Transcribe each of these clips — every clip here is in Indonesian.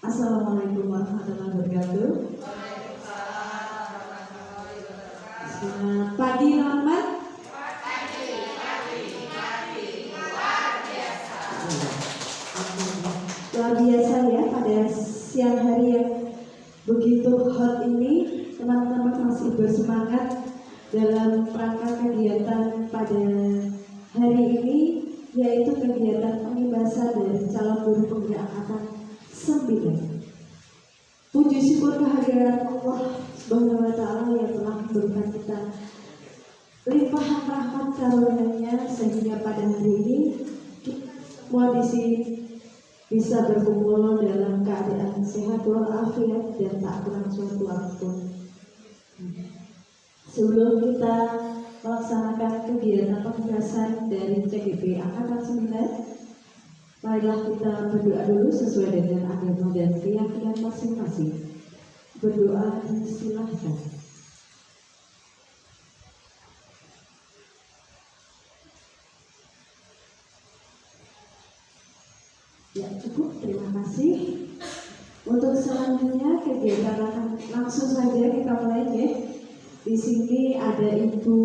Assalamualaikum warahmatullahi wabarakatuh. Selamat pagi teman-teman. Luar biasa ya, pada siang hari yang begitu hot ini teman-teman masih bersemangat dalam rangka kegiatan pada hari ini, yaitu kegiatan pengibasan dari calon guru pemuda angkatan 9. Puji syukur kehadiran Allah Subhanahu wa Ta'ala yang telah memberikan kita limpahan rahmat karunia-Nya sehingga pada hari ini kita semua di sini bisa berkumpul dalam keadaan sehat walafiat dan tak kurang suatu apapun. Sebelum kita melaksanakan kegiatan pengibasan dari CGP Angkatan 9, marilah kita berdoa dulu sesuai dengan agama dan keyakinan masing-masing. Berdoa silahkan. Ya cukup, terima kasih. Untuk selanjutnya kegiatan akan langsung saja kita mulai ya. Di sini ada Ibu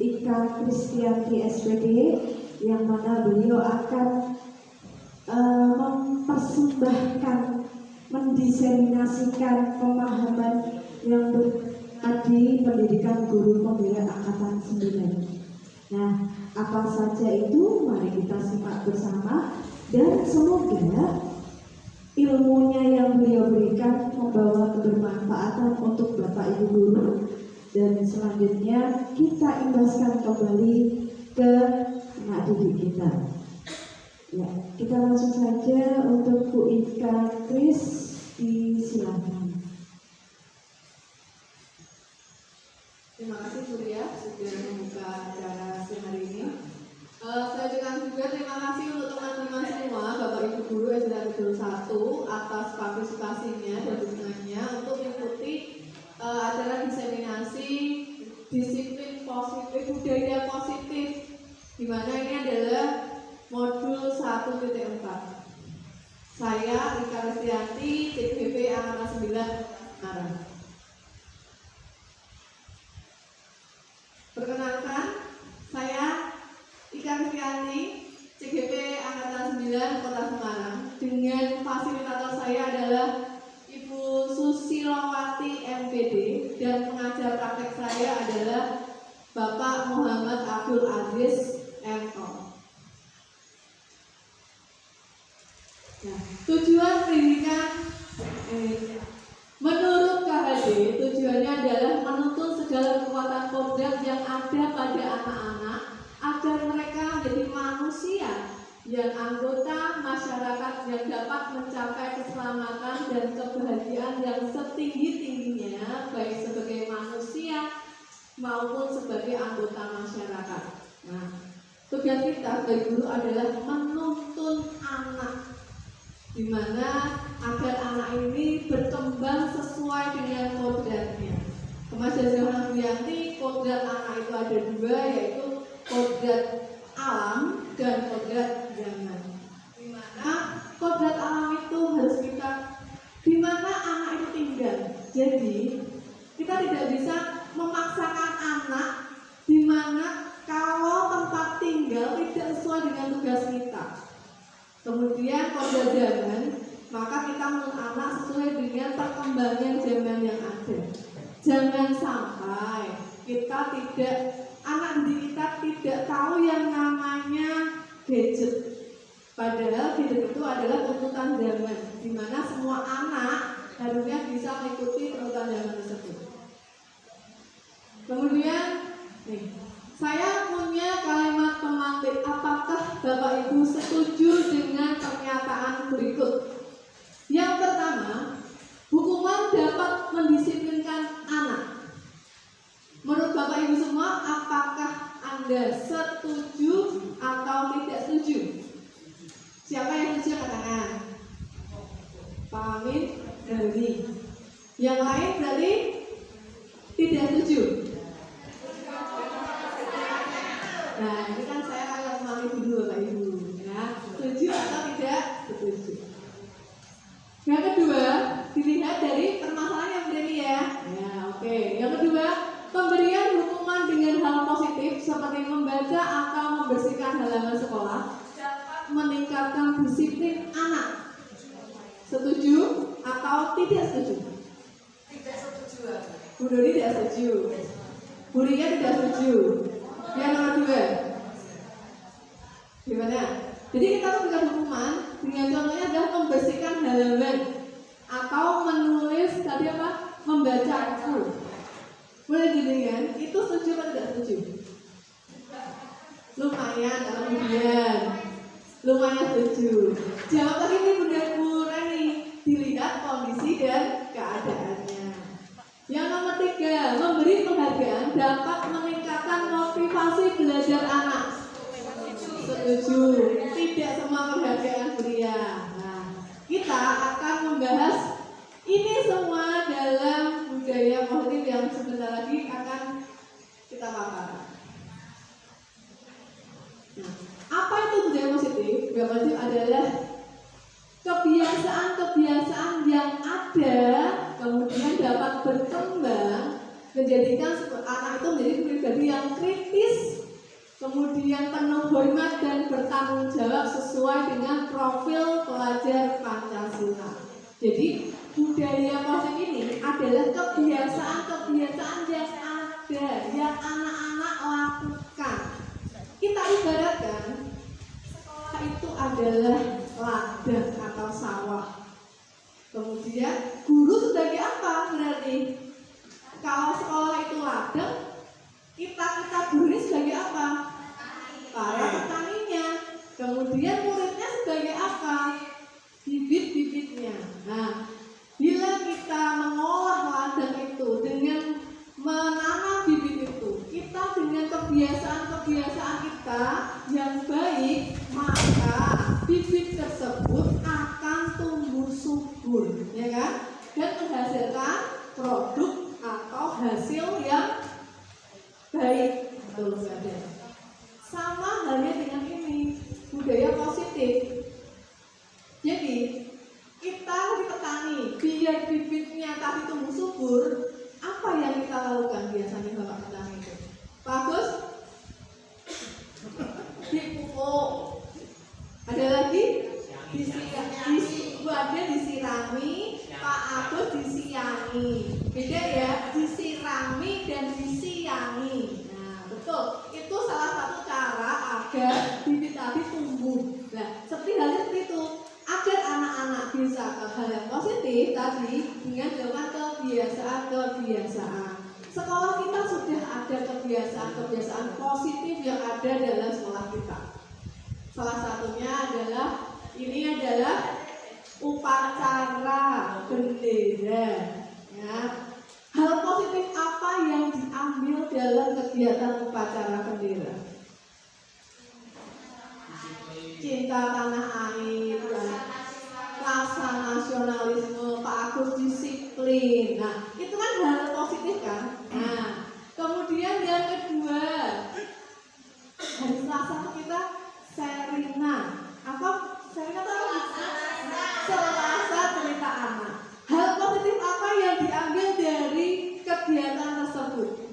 Ika Kristianti SPD yang mana beliau akan mempersembahkan, mendiseminasikan pemahaman yang berarti pendidikan guru pembela angkatan 9. Nah, apa saja itu? Mari kita simak bersama dan semoga ilmunya yang beliau berikan membawa kebermanfaatan untuk Bapak Ibu guru, dan selanjutnya kita imbaskan kembali ke anak didik kita. Ya, kita langsung saja untuk Bu Ika Kris, disilakan. Terima kasih Surya sudah membuka acara siang hari ini. Saya ucapkan juga terima kasih untuk teman-teman semua, Bapak Ibu guru SD Negeri 1 atas partisipasinya dan dukungannya untuk mengikuti acara diseminasi disiplin positif, budaya positif, di mana ini adalah modul 1.4. Saya Ika Kristianti, CGP Angkatan 9 Semarang. Perkenalkan, saya Ika Kristianti, CGP Angkatan 9 Kota Semarang. Dengan fasilitator saya adalah Ibu Susilowati MPD, dan pengajar praktek saya adalah Bapak Muhammad Abdul Aziz MO. Nah, tujuan pendidikan menurut KHD, tujuannya adalah menuntun segala kekuatan kodrat yang ada pada anak-anak agar mereka menjadi manusia yang anggota masyarakat yang dapat mencapai keselamatan dan kebahagiaan yang setinggi-tingginya, baik sebagai manusia maupun sebagai anggota masyarakat. Nah, tugas kita sebagai guru adalah menuntun anak, di mana agar anak ini berkembang sesuai dengan kodratnya. Kemajuan zaman Wiyanti, kodrat anak itu ada dua, yaitu kodrat alam dan kodrat zaman. Di mana kodrat alam itu harus kita, di mana anak itu tinggal. Jadi kita tidak bisa memaksakan anak, di mana kalau tempat tinggal tidak sesuai dengan tugas kita. Kemudian kodrat zaman, maka kita menuntut anak sesuai dengan perkembangan zaman yang ada. Jangan sampai anak didik kita tidak tahu yang namanya gadget. Padahal gadget itu adalah tuntutan zaman, di mana semua anak harusnya bisa mengikuti tuntutan zaman tersebut. Kemudian, saya punya kalimat pemantik. Apakah Bapak Ibu setuju dengan pernyataan berikut? Yang pertama, hukuman dapat mendisiplinkan anak. Menurut Bapak Ibu semua, apakah Anda setuju atau tidak setuju? Siapa yang setuju angkat tangan? Pak Amin, Dari. Yang lain berarti tidak setuju. Nah, ini kan saya akan memanggil dulu Bapak Ibu, ya. Setuju atau tidak setuju? Yang kedua, meningkatkan disiplin anak. Setuju atau tidak setuju? Tidak setuju. Bu Dodi tidak setuju. Bu Ria tidak setuju. Yang nomor 2, gimana? Jadi kita memberikan hukuman dengan contohnya adalah membersihkan halaman atau menulis tadi apa? Membaca buku. Boleh didengar? Itu setuju atau tidak setuju? Lumayan, kemudian lumayan setuju. Jawab lagi nih Bu Rani, dilihat kondisi dan keadaannya. Yang nomor 3, memberi penghargaan dapat meningkatkan motivasi belajar anak. Setuju. Tidak semua penghargaan pria. Nah, kita akan membahas ini semua dalam budaya positif yang sebentar lagi akan kita paparkan. Nah, apa itu budaya positif? Budaya positif adalah kebiasaan-kebiasaan yang ada kemudian dapat berkembang menjadikan anak itu menjadi pribadi yang kritis, kemudian penuh hormat dan bertanggung jawab sesuai dengan profil pelajar Pancasila. Jadi budaya positif ini adalah kebiasaan-kebiasaan yang ada, yang anak-anak lakukan. Kita ibaratkan sekolah itu adalah ladang atau sawah. Kemudian guru sebagai apa berarti? Kalau sekolah itu ladang, kita guru ini sebagai apa? Para petaninya. Kemudian muridnya sebagai apa? Bibit-bibitnya. Nah, bila kita mengolah ladang itu dengan menanam bibit itu, kita dengan kebiasaan-kebiasaan kita yang baik, maka bibit tersebut akan tumbuh subur, ya kan? Dan menghasilkan produk atau hasil yang baik. Betul saja. Sama halnya dengan ini, budaya positif. Jadi kita di petani, biar bibitnya tadi tumbuh subur, apa yang kita lakukan biasanya Bapak petani itu? Bagus, dipupuk. Ada lagi? Disirami, Pak Agus disiangi. Beda ya, disirami dan disiangi. Nah, betul. Itu salah satu cara agar bibit tadi tumbuh. Nah, seperti halnya seperti itu. Agar anak-anak bisa ke hal yang positif tadi dengan kebiasaan-kebiasaan. Sekolah kita sudah ada kebiasaan-kebiasaan positif yang ada dalam sekolah kita. Salah satunya adalah upacara bendera. Ya. Hal positif apa yang diambil dalam kegiatan upacara bendera? Cinta tanah air, rasa nasionalisme, Pak Agus disiplin. Nah, itu kan hal positif kan? Nah, kemudian yang kedua, hari Selasa kita Serina. Apa? Serina tahu? Selasa cerita anak. Hal positif apa yang diambil dari kegiatan tersebut?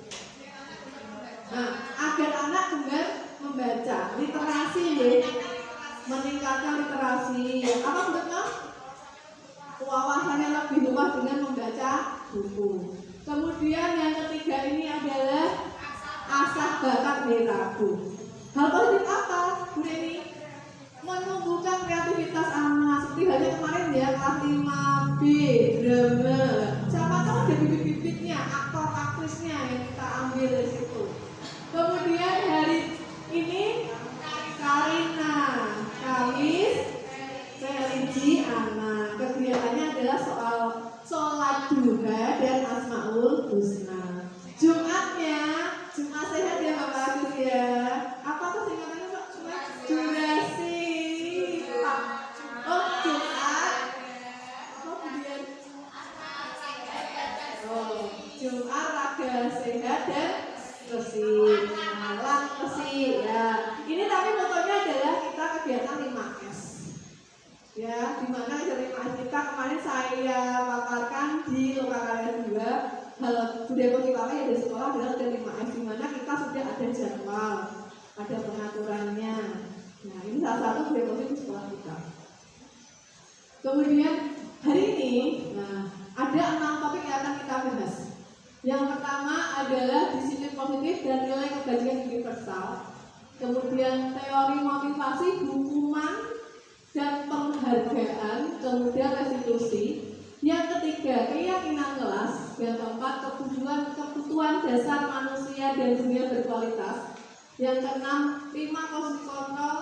Nah, agar anak gemar membaca, literasi ya. Meningkatkan literasi. Apa sebetulnya? Wawasannya lebih luas dengan membaca buku. Kemudian yang ketiga ini adalah asah bakat berlaku. Hal positif apa? Bu Neni? Menumbuhkan kreativitas anak. Seperti halnya kemarin ya, kelas 5B, drama. Siapa tahu ada bibit-bibitnya, aktor aktrisnya yang kita ambil dari situ. Kemudian hari ini Karina, Kamis, religi anak. Kegiatannya adalah soal sholat duha dan asmaul husna. Jumatnya, Jumat sehat ya Bapak Agus ya. Apa tuh singkatannya Pak? Durasi. Oh Jumat. Kemudian Jumat raga sehat dan resik. Malam resik ya. Ini tapi fotonya adalah kita kegiatan 5S. Ya, di mana dari 5S kita kemarin saya paparkan di Lokakarya 2. Hal budaya positif apa yang dari sekolah adalah dari 5S, di mana kita sudah ada jadwal, ada pengaturannya. Nah, ini salah satu filosofi di sekolah kita. Kemudian hari ini, ada 6 topik yang akan kita bahas. Yang pertama adalah disiplin positif dan nilai kebajikan universal. Kemudian teori motivasi, hukuman dan penghargaan. Kemudian restitusi. Yang ketiga, keyakinan kelas. Yang keempat, kebutuhan dasar manusia dan dunia berkualitas. Yang keenam, 5 posisi kontrol.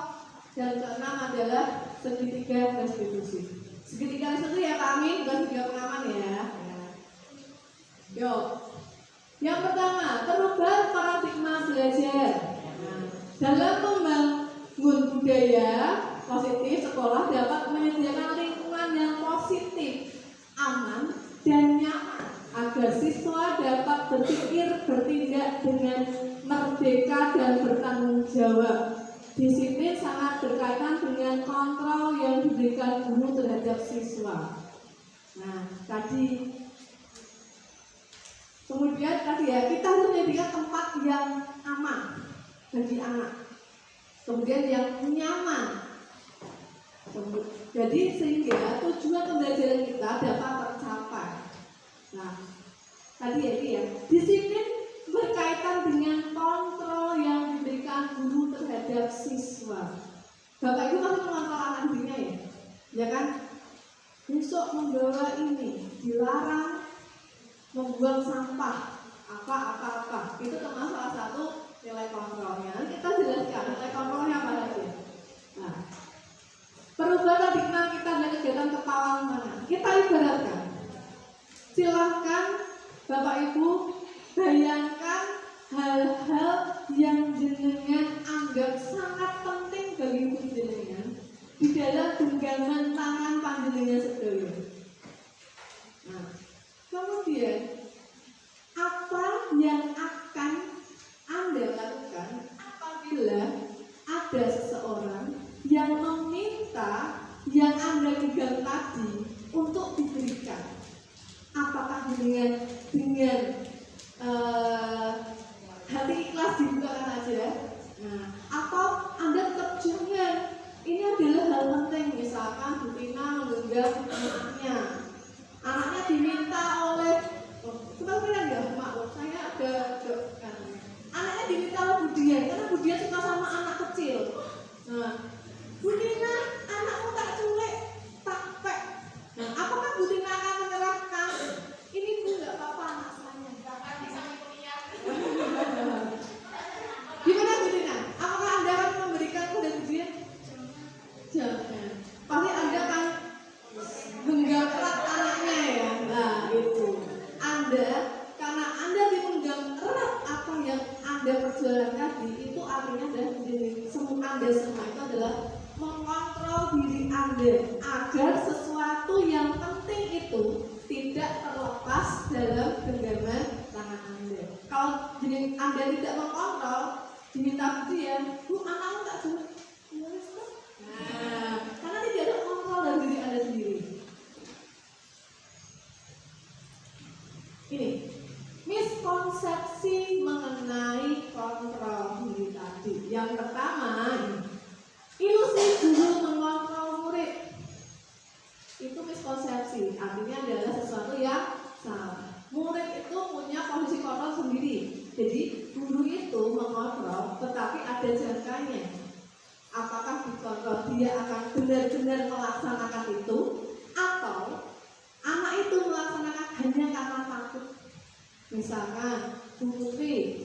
Dan keenam adalah segitiga restitusi. Segitiga restitusi ya Pak Amin, bukan segitiga pengaman ya. Yuk. Yang pertama, perubahan paradigma belajar. Dalam membangun budaya positif, sekolah dapat menyediakan lingkungan yang positif, aman, dan nyaman agar siswa dapat berpikir, bertindak dengan merdeka dan bertanggung jawab. Disiplin sangat berkaitan dengan kontrol yang diberikan guru terhadap siswa. Nah, kemudian ya, kita harus menyediakan tempat yang aman bagi anak. Kemudian yang nyaman. Jadi sehingga tujuan pembelajaran kita dapat tercapai. Nah, disiplin berkaitan dengan kontrol yang diberikan guru terhadap siswa. Bapak Ibu pasti mengontrol anak dirinya ya, ya kan? Besok membawa ini, dilarang membuang sampah, apa. Itu termasuk salah satu nilai kontrolnya. Nanti kita jelaskan nilai kontrolnya apa saja. Nah, perubahan paradigma kita adalah kegiatan kepala mana? Kita ibaratkan, silahkan Bapak Ibu bayangkan hal-hal yang jenengan anggap sangat penting bagi hidup jenengan di dalam genggaman tangan panjenengan sedaya. Nah, kemudian apa yang akan Anda lakukan apabila ada seseorang yang meminta yang Anda genggam tadi untuk diberikan? Apakah dengan hati ikhlas dibukakan aja? Nah, atau Anda tetap jangan? Ini adalah hal penting. Misalkan Bu Tina menggenggam anaknya diminta oleh sebenarnya ya Mak, saya ada anaknya diminta oleh Bu Dian karena Bu Dian suka sama anak kecil. Nah, Bu Tina, anakmu tak culik, tak pek. Nah, apakah Bu Tina akan menyerahkan? Ini Bu, nggak apa-apa anak saya. Bahkan bisa kuliah. Gimana Bu Tina? Apakah Anda akan memberikan kepada Bu Dian? Jangan. Pasti Anda akan genggam erat anaknya ya. Nah, itu. Karena Anda digenggam erat apa yang Anda perjuangkan tadi, itu artinya adalah Anda semua itu adalah mengontrol diri Anda agar sesuatu yang penting itu tidak terlepas dalam genggaman tangan Anda. Kalau Anda tidak mengontrol, diminta ujian, Bu, anakmu tak dulu. Nah, karena tidak ada kontrol dari diri Anda sendiri. Ini miskonsepsi mengenai kontrol diri tadi. Yang pertama, ilusi guru mengontrol murid. Itu miskonsepsi, artinya adalah sesuatu yang salah. Murid itu punya posisi kontrol sendiri. Jadi guru itu mengontrol, tetapi ada jangkanya. Apakah dikontrol dia akan benar-benar melaksanakan itu, atau anak itu melaksanakan hanya karena takut? Misalkan Bu Putri,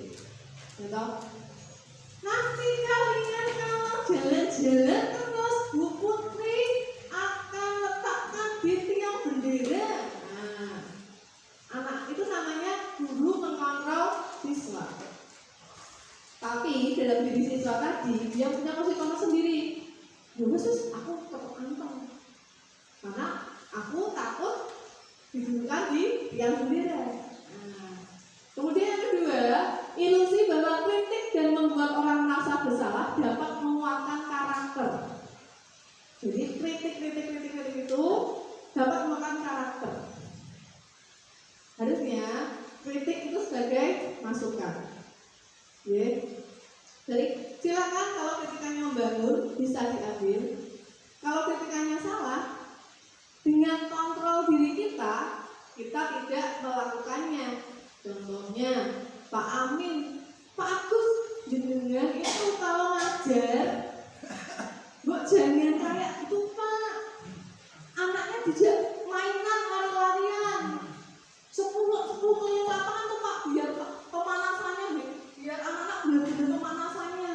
nanti kalian kalau jalan-jalan terus Bu Putri akan letakkan di tiang bendera. Nah, anak itu namanya guru mengontrol siswa. Tapi dalam diri siswa tadi dia punya posisi kontrol sendiri. Sus, aku tetap anteng karena aku takut didudukkan di tiang bendera. Kemudian yang kedua, ilusi bahwa kritik dan membuat orang merasa bersalah dapat menguatkan karakter. Jadi kritik itu dapat menguatkan karakter. Harusnya kritik itu sebagai masukan. Ya. Jadi silakan kalau kritikanya membangun bisa diambil. Kalau kritikanya salah, dengan kontrol diri kita tidak melakukannya. Contohnya Pak Amin, Pak Agus, jenengan itu kalau ngajar, Mbok jangan kayak itu Pak. Anaknya dijak mainan lari-larian. 10 keliling lapangan tuh Pak, biar pemanasannya, biar anak-anak benar-benar pemanasannya.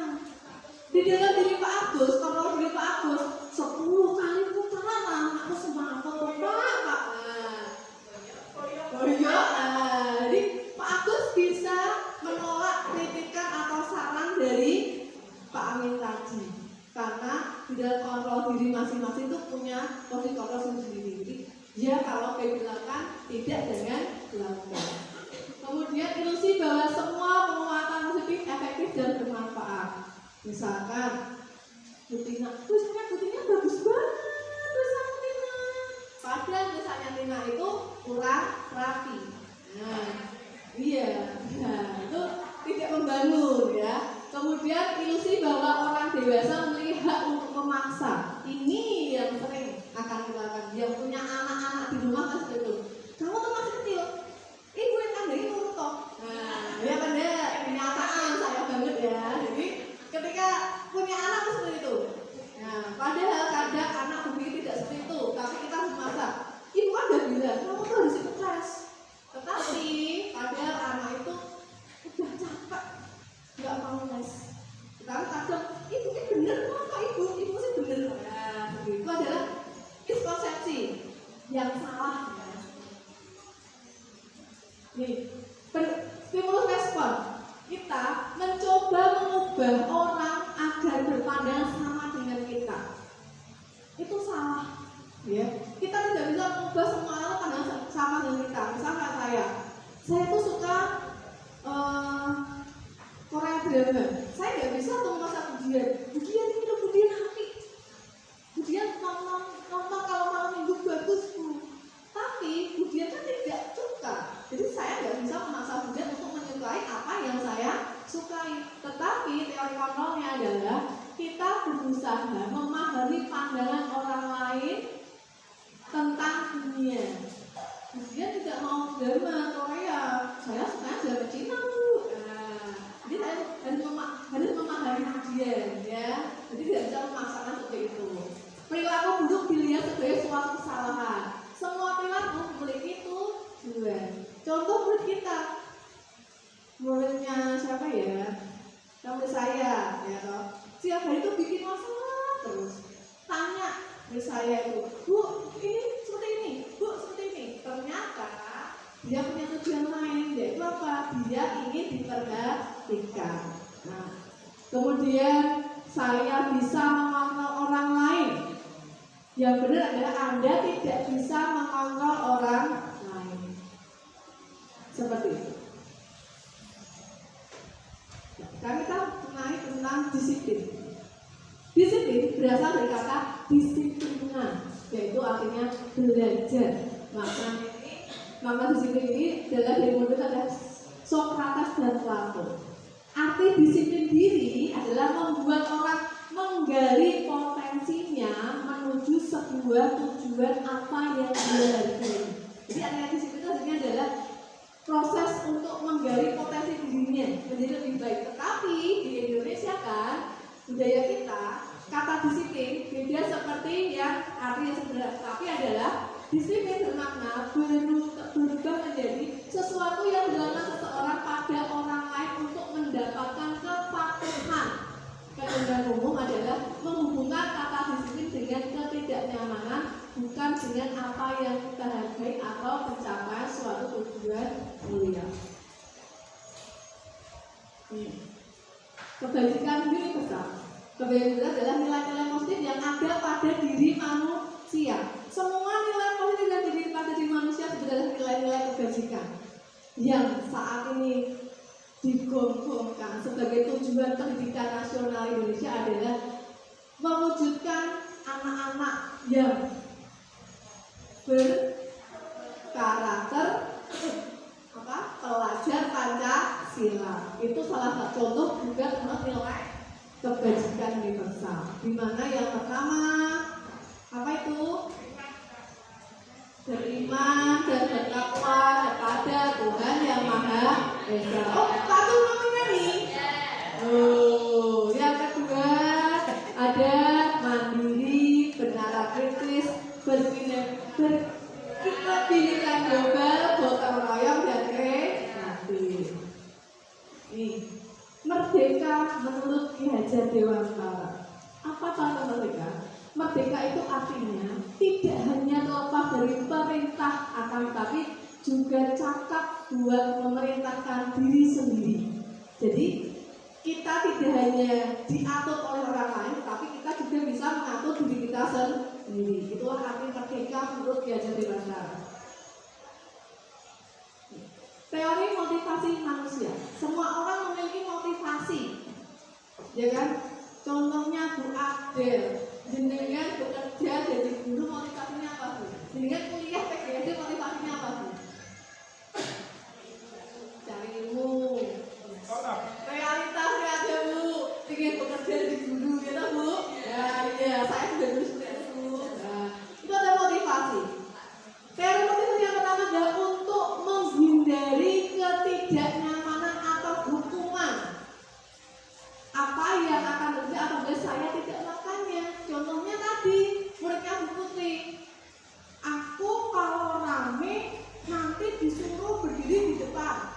Di dalam diri Pak Agus, kalau diri Pak Agus 10 kali putaran anakku semangat Pak. Oh iya, jadi Pak Agus bisa menolak kritikan atau saran dari Pak Amin tadi, karena di dalam kontrol diri masing-masing itu punya posisi kontrol sendiri. Jadi dia kalau kebilakan tidak dengan dilakukan. Kemudian ilusi bahwa semua penguatan positif efektif dan bermanfaat. Misalkan Butina, tulisannya Butina bagus banget, tulisan Butina. Padahal tulisannya Tina itu kurang rapi. Nah, iya, itu tidak membangun ya. Kemudian ilusi bahwa orang dewasa melihat untuk memaksa. Ini yang sering akan dilakukan. Yang punya anak-anak di rumah kan seperti itu. Kamu tuh masih kecil, ibu yang kandangin nurut toh. Nah, ya kan ya, kenyataan saya banget ya. Jadi ketika punya anak tuh seperti itu. Nah, padahal kadang anak begitu tidak seperti itu, tapi kita harus memaksa. Ibu kan udah bilang, kamu tuh harus ikut les. Tetapi padahal anak itu udah capek, nggak mau les. Tapi kadang ibu ini bener apa ibu sih bener. Nah, itu adalah miskonsepsi yang salah. Ya. Nih, stimulus respon. Kita mencoba mengubah orang agar berpandangan sama dengan kita. Itu salah. Ya, kita tidak bisa mengubah semua orang pandangan sama dengan kita. Misalnya saya tuh suka Korea drama. Saya nggak bisa tuh masa Budian ini loh Budian api. Budian nonton kalau malam minggu bagus Bu. Tapi Budian kan tidak suka. Jadi saya nggak bisa memaksa Budian untuk menyukai apa yang saya sukai. Tetapi teori kontrolnya adalah kita berusaha memahami pandangan orang lain tentang dunia. Budian tidak mau drama Korea. Saya suka drama Cina Bu. Jadi harus memahami dia, ya. Jadi tidak bisa memaksakan seperti itu. Perilaku buruk dilihat sebagai suatu kesalahan. Semua perilaku memiliki tujuan. Contoh murid kita, muridnya siapa ya? Murid saya, ya toh. Setiap hari itu bikin masalah terus. Tanya murid saya itu, Bu, ini seperti ini, Bu, seperti ini. Ternyata dia punya tujuan lain, yaitu apa? Dia ingin diperhatikan. Nah, kemudian saya bisa mengontrol orang lain. Yang benar adalah Anda tidak bisa mengontrol orang lain. Seperti itu. Kami tahu mengenai tentang disiplin. Disiplin berasal dari kata disiplina, yaitu artinya belajar. Maka disiplin ini adalah dari mulut ada Sokrates dan Plato. Arti disiplin diri adalah membuat orang menggali potensinya menuju sebuah tujuan apa yang dia hargai. Jadi artinya disiplin itu artinya adalah proses untuk menggali potensi dirinya menjadi lebih baik. Tetapi di Indonesia kan budaya kita kata disiplin beda seperti yang artinya sebenarnya, tapi adalah disiplin bermakna berubah menjadi sesuatu yang dilakukan seseorang pada orang lain untuk mendapatkan kepatuhan. Ketentuan umum adalah menghubungkan kata disiplin dengan ketidaknyamanan, bukan dengan apa yang kita hargai atau pencapaian suatu tujuan mulia. Kebajikan diri besar. Kebajikan adalah nilai-nilai positif yang ada pada diri manusia. Semua nilai positif yang ada pada diri manusia sebenarnya nilai-nilai kebajikan yang saat ini digonggongkan sebagai tujuan pendidikan nasional Indonesia adalah mewujudkan anak-anak yang berkarakter pelajar Pancasila. itu salah satu contoh juga nilai kebajikan universal. Di mana yang pertama apa itu? Beriman dan bertakwa kepada Tuhan yang Maha Esa. Oh, satu namanya nih. Oh, yang kedua ada mandiri, bernara kritis, berkebinekaan global, gotong royong dan kreatif. Nih, merdeka menurut Ki Hajar Dewantara. Apa kata merdeka? Merdeka itu artinya tidak hanya terlepas dari perintah, akan tetapi juga cakap buat memerintahkan diri sendiri. Jadi kita tidak hanya diatur oleh orang lain, tapi kita juga bisa mengatur diri kita sendiri. Itulah arti merdeka menurut Ki Hajar Dewantara. Teori motivasi manusia. Semua orang memiliki motivasi, ya kan? Contohnya Bu Adel, jenengan bekerja jadi guru, motivasinya apa Bu? Jenengan kuliah PGD, motivasinya apa Bu? Cari ilmu. Realitasnya ada Bu, ingin bekerja jadi guru, gitu Bu? Ya, iya, saya sudah dulu seperti itu. Nah, itu ada motivasi. Teori motivasi yang pertama adalah untuk menghindari ketidaknyamanan atau hukuman. Apa yang akan terjadi apabila saya tidak melakukannya? Contohnya tadi, muridnya Bu Putri. Aku kalau rame nanti disuruh berdiri di depan.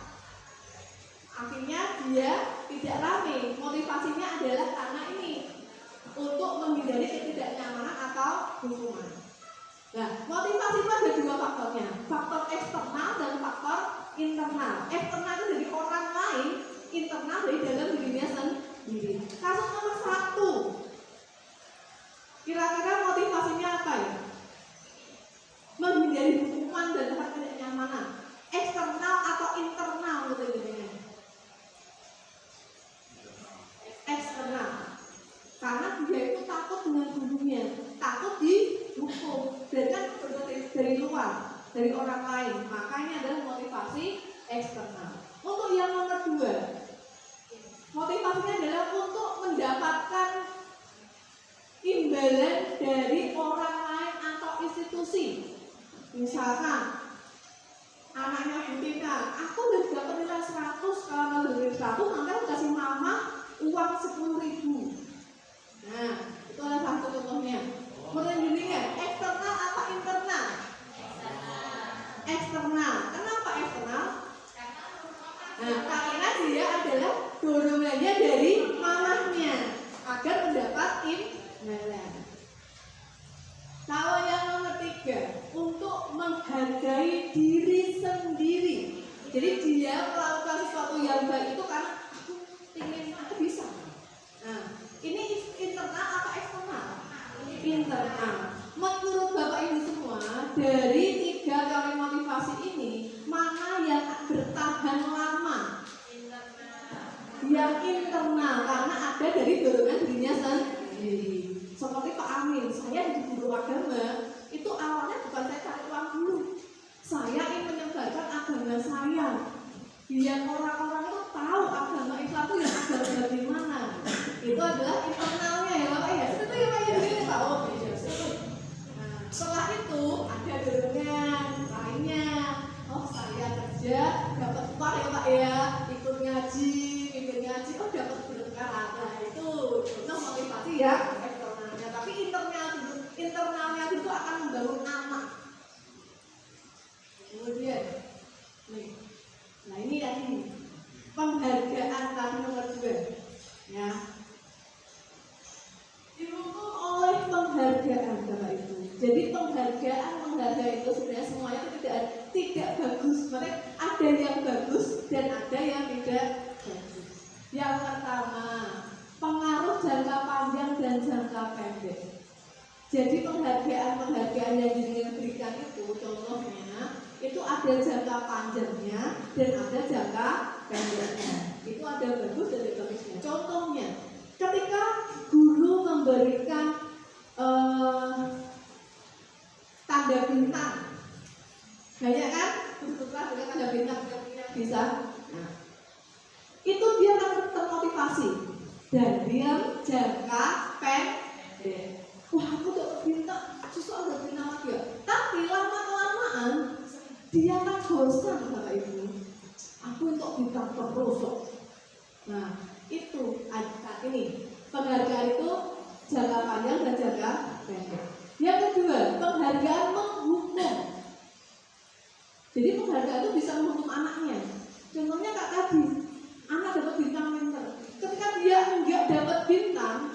Akhirnya dia tidak rame. Motivasinya adalah karena ini, untuk menghindari ketidaknyamanan atau hukuman. Nah, motivasi itu ada dua faktornya, faktor eksternal dan faktor internal. Eksternal itu dari orang lain, internal dari dalam dirinya sendiri. Kasus nomor 1, kira-kira motivasinya apa ya? Menghindari hukuman dan ketidaknyamanan. Eksternal atau internal gitu ya? Eksternal. Karena dia itu takut dengan gurunya, takut dihukum, dan kan dari luar, dari orang lain. Makanya adalah motivasi eksternal. Untuk yang nomor 2, motivasinya adalah untuk mendapatkan imbalan dari orang lain atau institusi. Misalkan anaknya Bu Tina, aku udah dapat nilai 100, kalau nilai 100 nanti aku kasih mama uang 10.000. Nah, itu adalah satu contohnya. Menunjukkan eksternal atau internal? Eksternal. Kenapa eksternal? Nah, karena dia adalah dorongannya dari mamahnya agar mendapat imbalan. Kalau yang nomor 3, untuk menghargai diri sendiri. Jadi dia melakukan sesuatu yang baik itu karena aku bisa. Nah, ini internal atau eksternal? Internal. Menurut Bapak Ibu semua, dari 3 teori motivasi ini, mana yang bertahan lama? Yang internal, karena ada dari dorongan dirinya sendiri. Seperti Pak Amin, saya di guru agama, itu awalnya bukan saya cari uang dulu. Saya ingin menyebarkan agama saya, biar orang-orang itu tahu agama Islam itu yang agama di mana. Itu adalah internalnya ya Bapak ya. Itu yang kayak begini Pak. Oh, nah, setelah itu ada dorongan lainnya. Oh, saya kerja dapat upah ya Pak ya, ikut ngaji, oh dapat berkah. Nah, itu motivasi ya eksternalnya. Tapi internalnya itu akan membangun anak. Kemudian, nah ini tadi penghargaan tadi nomor 2, ya. Didukung oleh penghargaan Bapak Ibu. Jadi penghargaan itu sebenarnya semuanya tidak bagus. Maksudnya ada yang bagus dan ada yang tidak bagus. Yang pertama, pengaruh jangka panjang dan jangka pendek. Jadi penghargaan yang diberikan itu contohnya itu ada jangka panjangnya dan ada jangka pendeknya. Itu ada bagus dan ada bagusnya. Contohnya, ketika guru memberikan tanda bintang, banyak kan? Guru-guru dengan tanda bintang bisa. Nah, itu dan diam jangka pendek. Wah, aku udah bintang, susah udah bintang lagi ya. Tapi lama-kelamaan dia akan bosan, Bapak Ibu. Aku untuk bintang terus. Nah, itu saat ini penghargaan itu jangka panjang dan jangka pendek. Yang kedua, penghargaan menghukum. Jadi penghargaan itu bisa menghukum anaknya. Contohnya Kak Kadi, anak dapat bintang pinter. Ketika dia enggak dapat bintang,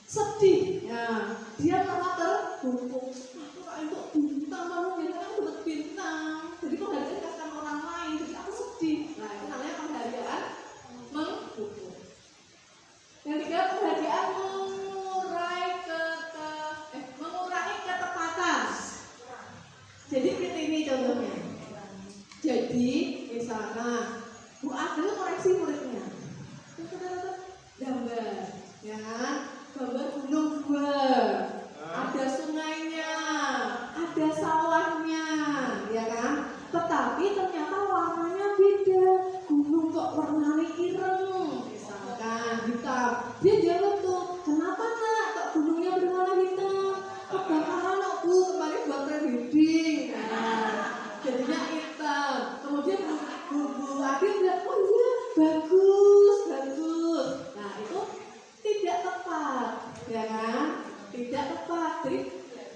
sedih. Ya, dia malah terhukum. Aku kok untuk bintang, kamu bintang, aku dapat bintang. Jadi penghargaan dikasihkan orang lain, jadi aku sedih. Nah, itu namanya penghargaan menghukum. Yang ketiga, penghargaan mengurangi ketepatan. Jadi seperti ini contohnya. Jadi misalnya Bu Adel koreksi muridnya. Gambar, ya kan? Gambar gunung dua, ada sungainya, ada sawahnya, ya kan? Tetapi ternyata warnanya beda. Gunung kok warnanya ireng, misalkan hitam. Dia jawab tuh, kenapa nak? Kok gunungnya berwarna hitam? Kebakaran kok Bu, kemarin buat reading. Nah, jadinya hitam. Kemudian Bu Adil bilang, oh iya, bagus. Nah, itu tidak tepat, ya kan? Tidak tepat. Jadi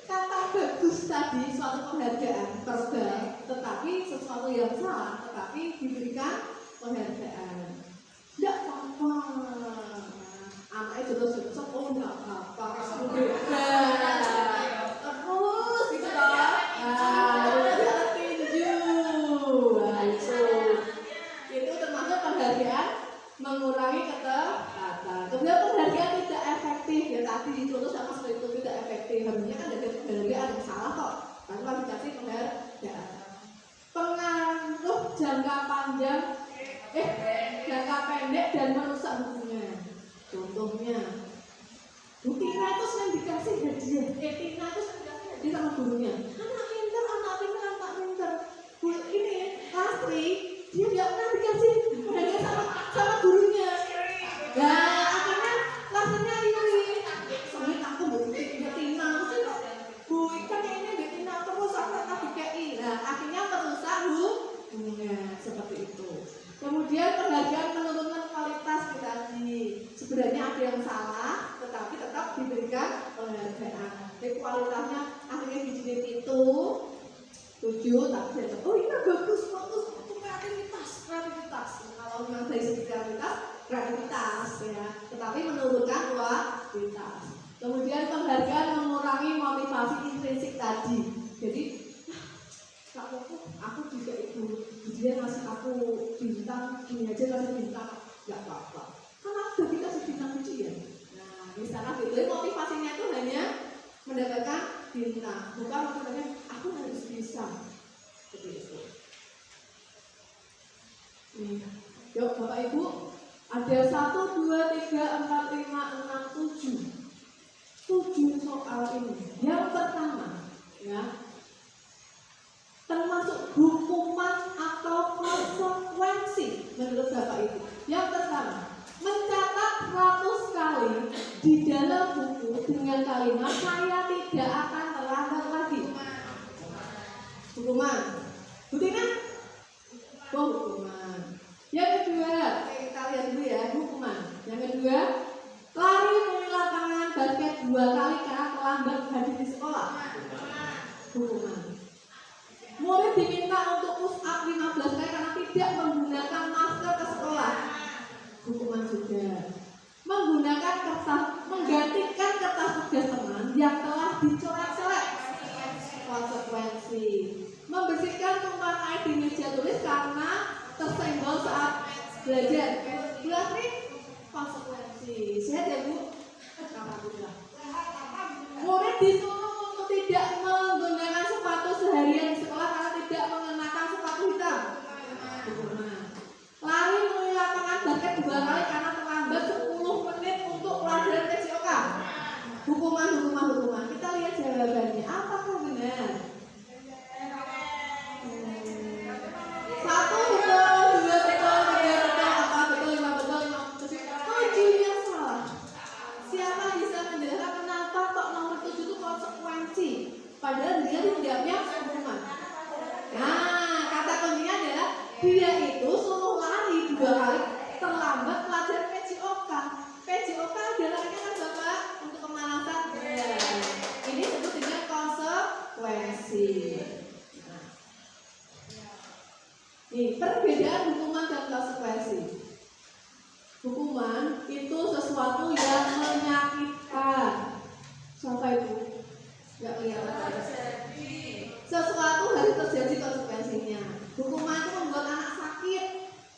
kata bagus tadi suatu penghargaan verbal, tetapi sesuatu yang salah, tetapi diberikan penghargaan. Tidak apa-apa. Anaknya jodoh-jodoh, oh enggak apa-apa. Terus gitu loh. Ada tinju. Nah, itu termasuk penghargaan mengurangi ketepatan. Kemudian penghargaan tidak efektif, ya tadi dicontoh sama seperti itu tidak efektif. Harusnya kan ada penghargaan yang salah kok. Tapi kalau dikasih penghargaan. Pengaruh jangka panjang, jangka pendek dan merusak hubungan. Contohnya, Bu Tina itu sering dikasih hadiah. Tina itu sering dikasih hadiah sama gurunya. Anak pinter. Bu ini Lastri, dia nggak pernah dikasih hadiah sama gurunya. Nah, akhirnya Lastrinya iri. Soalnya aku Bu Tina, Bu ikan ini Bu Tina terus aku dikei. Nah, akhirnya merusak hubungan seperti itu. Kemudian penghargaan menurunkan kualitas tadi. Sebenarnya ada yang salah, tetapi tetap diberikan penghargaan. Jadi kualitasnya akhirnya dijilid itu 7, tapi oh ini bagus, itu kreativitas. Kalau memang dari segi kreativitas ya, tetapi menurunkan kualitas. Kemudian penghargaan mengurangi motivasi intrinsik tadi. Jadi aku juga itu, dia ngasih aku bintang, ini aja ngasih bintang, nggak apa-apa. Kan aku udah dikasih bintang ujian. Nah, misalnya gitu, motivasinya itu hanya mendapatkan bintang, bukan maksudnya aku harus bisa. Seperti itu. Yuk Bapak Ibu, ada 1, 2, 3, 4, 5, 6, 7 soal ini. Yang pertama, ya, termasuk hukuman atau konsekuensi menurut Bapak Ibu. Yang pertama, mencatat 100 kali di dalam buku dengan kalimat saya tidak akan terlambat lagi. Hukuman. Buktinya? Oh, hukuman. Yang kedua, kita lihat dulu ya, hukuman. Yang kedua, lari di lapangan basket 2 kali karena terlambat hadir di sekolah. Hukuman. Murid diminta untuk push up 15 kali karena tidak menggunakan masker ke sekolah. Hukuman juga. Menggantikan kertas tugas teman yang telah dicoret-coret. Konsekuensi. Membersihkan tumpahan air di meja tulis karena tersenggol saat belajar. Jelas nih? Konsekuensi. Sehat ya Bu? Alhamdulillah. Murid disuruh untuk tidak menggunakan sepatu seharian di sekolah karena tidak mengenakan sepatu hitam. Hukuman. Lari melalui lapangan basket 2 kali karena terlambat 10 menit untuk pelajaran TCOK. Hukuman. Kita lihat jawabannya. Apakah benar? 1 betul, 2 betul, 3 betul, 4 betul, 5 betul, 6 betul. 7-nya 2 kali terlambat pelajaran PJOK. PJOK adalah kan Bapak untuk pemanasan. Ya. Ini disebut dengan konsekuensi. Nah. Nih, perbedaan hukuman dan konsekuensi. Hukuman itu sesuatu yang menyakitkan. Siapa itu? Gak kelihatan. Sesuatu harus terjadi konsekuensinya. Hukuman itu membuat anak sakit.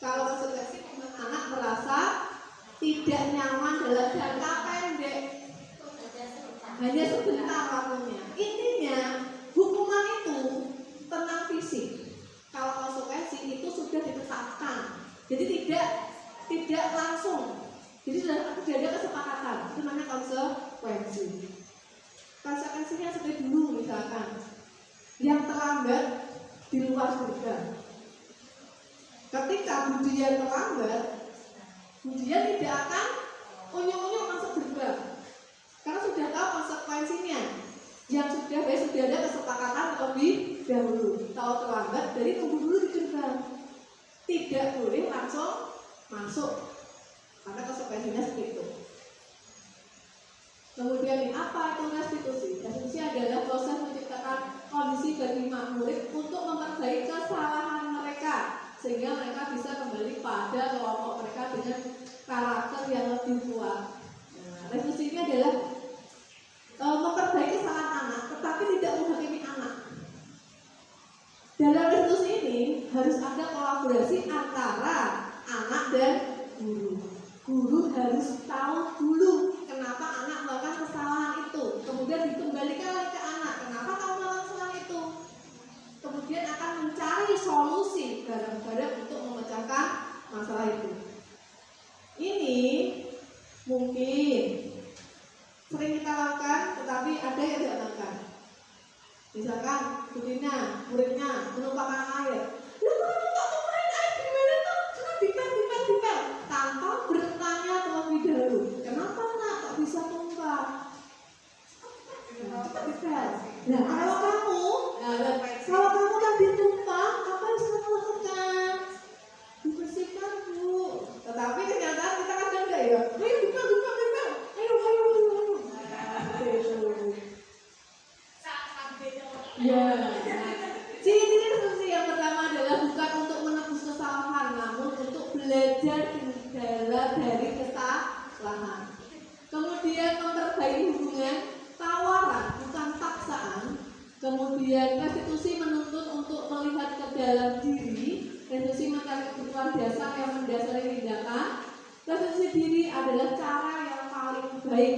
Kalau konsekuensi membuat anak merasa tidak nyaman dalam jangka pendek. Hanya sebentar waktunya. Intinya hukuman itu tentang fisik. Kalau konsekuensi itu sudah ditetapkan. Jadi tidak langsung. Jadi sudah ada kesepakatan. Itu namanya konsekuensi. Konsekuensinya seperti dulu misalkan yang terlambat di luar surga. Ketika Budian terlambat, Budian tidak akan unyuk-unyuk masuk surga karena sudah tahu konsekuensinya. Yang sudah ada kesepakatan lebih dahulu. Tahu terlambat, jadi tunggu dulu di surga. Tidak boleh langsung masuk karena konsekuensinya seperti itu. Kemudian apa itu restitusi? Restitusi adalah proses menciptakan kondisi bagi murid untuk memperbaiki kesalahan mereka sehingga mereka bisa kembali pada kelompok mereka dengan karakter yang lebih kuat. Nah, restitusi ini adalah memperbaiki kesalahan anak, tetapi tidak menghakimi anak. Dalam restitusi ini harus ada kolaborasi antara anak dan guru. Guru harus tahu dulu kenapa anak melakukan kesalahan itu, kemudian dikembalikan lagi ke anak, kenapa kamu melakukan kesalahan itu, kemudian akan mencari solusi bareng-bareng untuk memecahkan masalah itu. Ini mungkin sering kita lakukan, tetapi ada yang tidak lakukan. Misalkan Budina, muridnya menumpahkan air. Dipel tanpa bertanya terlebih dahulu. Kenapa nak kok bisa tumpah? Nah, kalau kamu kan ditumpah, apa yang harus kamu lakukan? Dibersihkan, Bu. Tetapi ternyata kita kan enggak ya. Ayo dipel. Ayo. Ya. Ciri restitusi yang pertama adalah bukan untuk menebus kesalahan, namun untuk belajar dari kesalahan. Kemudian memperbaiki hubungan, tawaran bukan paksaan. Kemudian restitusi menuntut untuk melihat ke dalam diri. Restitusi mencari kebutuhan dasar yang mendasari tindakan. Restitusi diri adalah cara yang paling baik.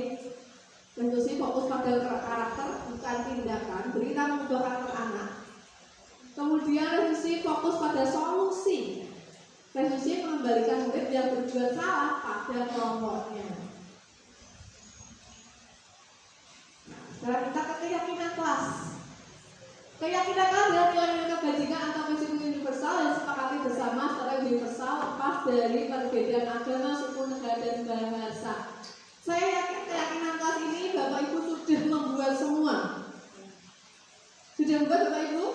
Restitusi fokus pada karakter bukan tindakan. Berita mengubah karakter anak. Kemudian restitusi fokus pada solusi. Restitusi mengembalikan murid yang berbuat salah pada kelompoknya. Nah, sekarang kita ke keyakinan kelas. Keyakinan kelas adalah nilai-nilai kebajikan atau prinsip universal yang disepakati bersama secara universal lepas dari perbedaan agama, suku, negara, dan bahasa. Saya yakin keyakinan kelas ini Bapak Ibu sudah membuat semua. Sudah membuat Bapak Ibu?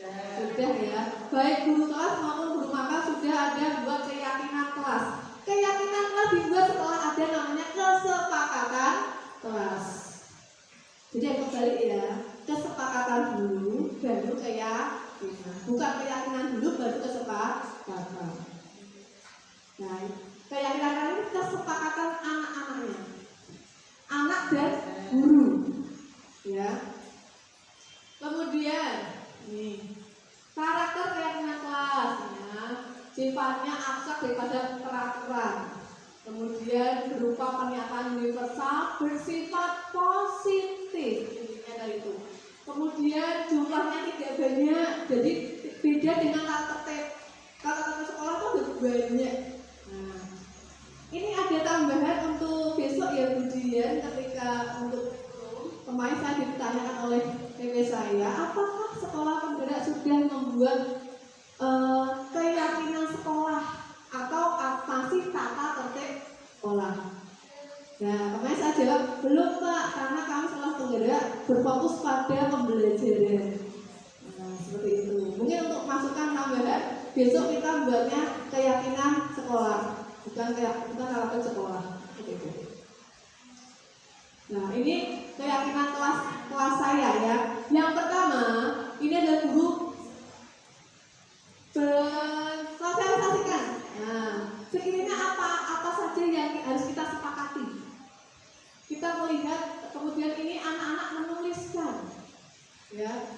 Sudah ya. Baik guru kelas maupun guru maka sudah ada buat keyakinan kelas. Keyakinan kelas dibuat setelah ada namanya kesepakatan kelas. Jadi yang kembali ya, kesepakatan dulu baru keyakinan. Bukan keyakinan dulu baru kesepakatan. Nah, keyakinan ini kesepakatan anak-anaknya, anak dan guru, ya. Kemudian nih karakter keyakinan kelasnya sifatnya abstrak daripada peraturan. Kemudian berupa pernyataan universal bersifat positif, intinya dari itu. Kemudian jumlahnya tidak banyak, jadi beda dengan kata-kata sekolah itu ada banyak. Nah, ini ada tambahan untuk besok ya Budian, ketika untuk kemarin saya ditanyakan oleh PP saya, apakah sekolah penggerak sudah membuat keyakinan sekolah atau masih tata tertib sekolah? Nah, kemarin saya jawab belum Pak, karena kami sekolah penggerak berfokus pada pembelajaran. Nah, seperti itu. Mungkin untuk masukan tambahan Besok kita buatnya keyakinan sekolah, bukan harapan sekolah. Nah, ini keyakinan kelas saya ya. Yang pertama, ini adalah guru bersosialisasikan. Nah, sekiranya apa saja yang harus kita sepakati. Kita melihat kemudian ini anak-anak menuliskan, ya.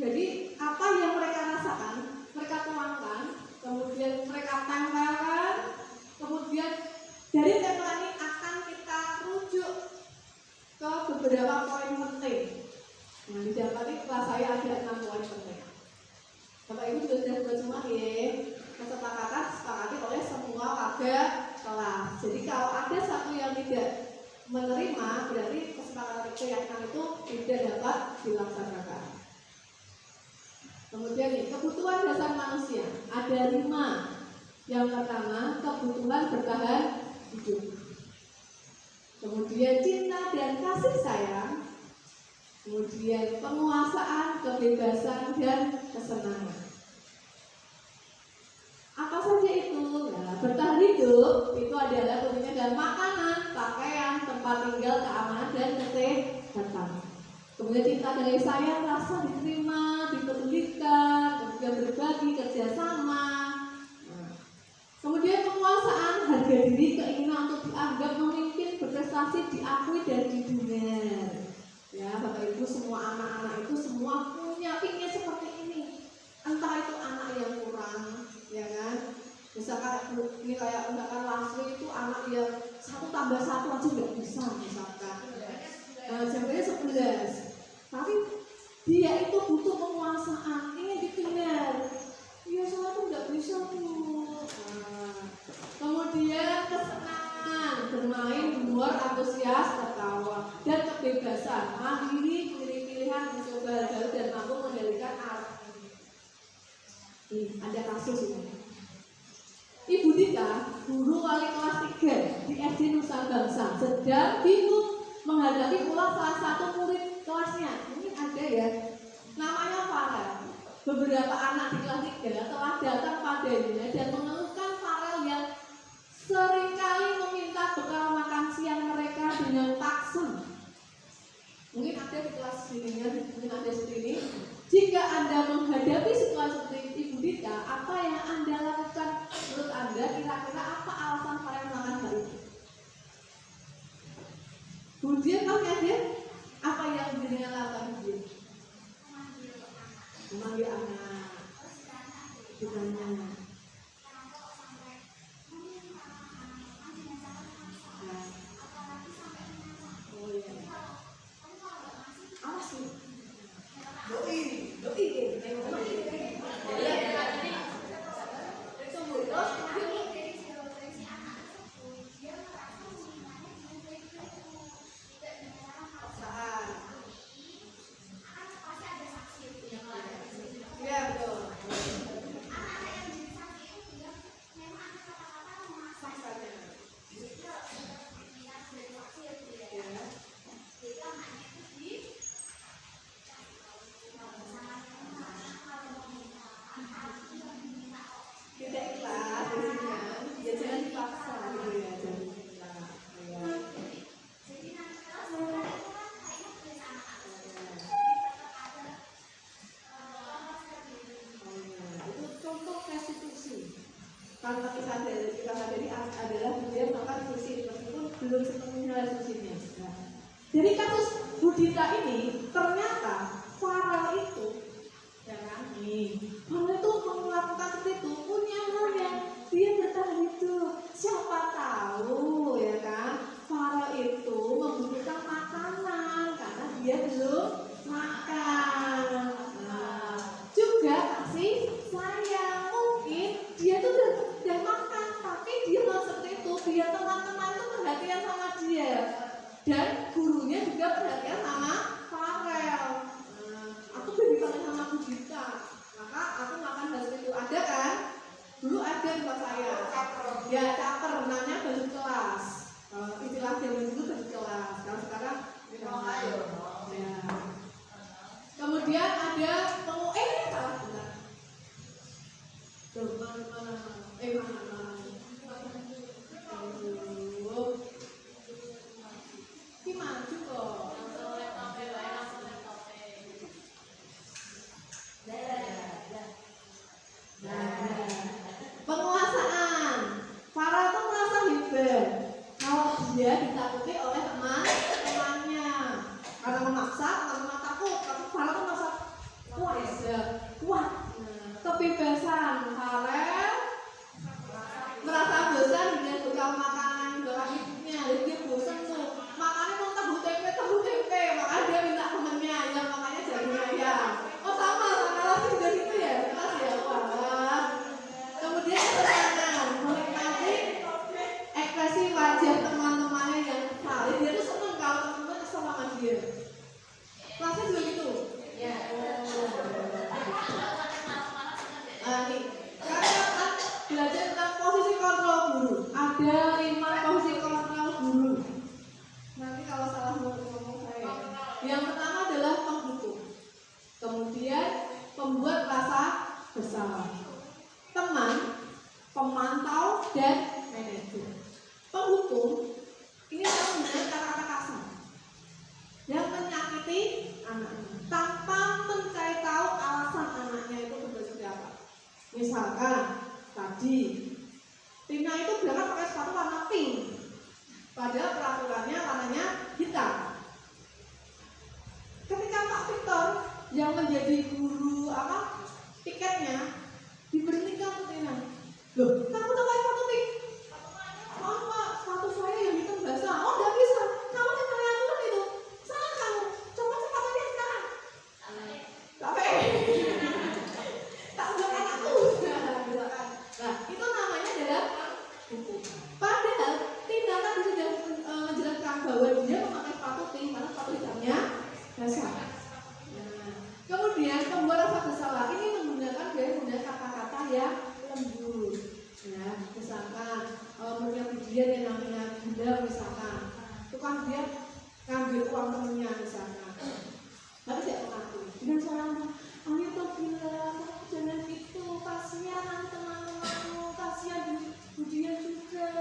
Jadi apa yang mereka rasakan, mereka tuangkan, kemudian mereka tempelkan, kemudian dari tempel ini akan kita rujuk ke beberapa poin penting. Nah, di dalam ini kelas saya ada 6 poin penting. Bapak Ibu sudah buat semua ya. Kesepakatan disepakati oleh semua warga kelas. Jadi kalau ada satu yang tidak menerima, berarti kesepakatan keyakinan itu tidak dapat dilaksanakan. Kemudian nih, kebutuhan dasar manusia ada 5. Yang pertama, kebutuhan bertahan hidup. Kemudian cinta dan kasih sayang. Kemudian penguasaan, kebebasan dan kesenangan. Apa saja itu? Nah, bertahan hidup itu adalah tentunya dalam makanan, pakaian, tempat tinggal, keamanan dan kesehatan. Kemudian cinta dari sayang, rasa diterima, dipedulikan, kemudian berbagi, kerjasama. Nah, kemudian penguasaan, harga diri, keinginan untuk dianggap memimpin, berprestasi, diakui dan didengar. Ya, Bapak Ibu, semua anak-anak itu semua ingin seperti ini. Entah itu anak yang kurang, ya kan? Misalkan ini kayak misalkan Lasri itu anak yang 1 tambah 1 aja nggak bisa misalkan. Jamnya 11. Tapi dia itu butuh penguasaan, ingin didengar. Ya saya tuh nggak bisa tuh. Kemudian kesenangan, bermain, luar, antusias, tertawa, dan kebebasan, mandiri, memilih pilihan, mencoba hal dan mampu mengendalikan arah. Ada kasus ini. Ibu Dita, guru wali kelas 3 di SD Nusa Bangsa, sedang bingung menghadapi pula salah satu murid kelasnya. Ini ada ya, namanya Farel. Beberapa anak di kelas 3 telah datang padanya dan mengeluhkan Farel yang seringkali meminta bekal makan siang mereka dengan paksa. Mungkin ada di kelas sini, mungkin ada seperti ini. Jika Anda menghadapi situasi seperti Ibu Dita, apa yang Anda lakukan? Menurut Anda, kira-kira apa alasan Farel melakukan hal itu? Kemudian ada apa yang dengan lakukan dia? Memanggil anak, ditanya. Kalau kita sadari adalah dia melakukan fungsi meskipun belum sepenuhnya fungsinya. Nah, dari kasus Bu Dita ini ternyata Farel itu, ya kan? Farel itu melakukan seperti itu punya hal yang dia bertahan hidup. Siapa tahu, ya kan? Farel itu membutuhkan makanan karena dia belum makan. Nah, juga kasih sayang, mungkin dia tuh udah makan, tapi dia nggak seperti itu. Biar teman-teman itu perhatian sama dia, dan gurunya juga perhatian sama Farel. Aku berbicara sama Bu Dita, maka aku makan hal itu. Ada kan? Dulu ada di kelas saya. Ya caper, namanya baju kelas. Istilah zaman dulu baju kelas. Kalau sekarang ya. Kemudian ada salah benar. kebebasan. Farel merasa bosan dengan bekal makanan bekal ibunya, jadi dia bosan tuh makannya mau tahu tempe, makanya dia minta temennya yang makannya daging ayam. Oh sama laki juga gitu ya, pas ya. Wah. Kemudian kesenangan menikmati ekspresi wajah teman-temannya yang kesal. Dia tuh seneng kalau teman-teman kesel sama dia. Kelasnya juga gitu. Ya. Nih, kalian akan belajar tentang posisi kontrol guru. Ada 5 posisi kontrol guru. Nanti kalau salah ngomong saya. Yang pertama adalah penghitung. Kemudian pembuat rasa bersalah. Teman, pemantau, dan manajer. Penghukum ini akan menggunakan kata-kata kasar yang menyakiti anaknya tanpa mencari tahu alasan anaknya itu seperti apa. Misalkan tadi Tina itu berangkat pakai sepatu warna pink, padahal peraturannya warnanya hitam. Ketika Pak Victor yang menjadi guru tiketnya diberhentikan tuh Tina. Loh, kamu tuh pakai sepatu pink? Maaf Pak, sepatu saya yang hitam basah. Oh, nggak bisa. Kamu yang pakai aturan itu. Salah kamu. Coba sepatunya sekarang. Capek. Tak buat anakku. Nah, itu namanya adalah hukum. Padahal Tina tadi sudah menjelaskan bahwa dia memakai sepatu pink karena sepatu hitamnya basah. Nah, kemudian pembuat rasa bersalah ini menggunakan kata-kata yang lembut. Ya, misalkan punya kejadian yang namanya gila misalkan, itu kan dia ngambil uang temennya misalkan, tapi tidak mengaku. Dan seorang ayo tuh gila, jangan itu, kasihan teman-temanmu, kasihan Budian juga,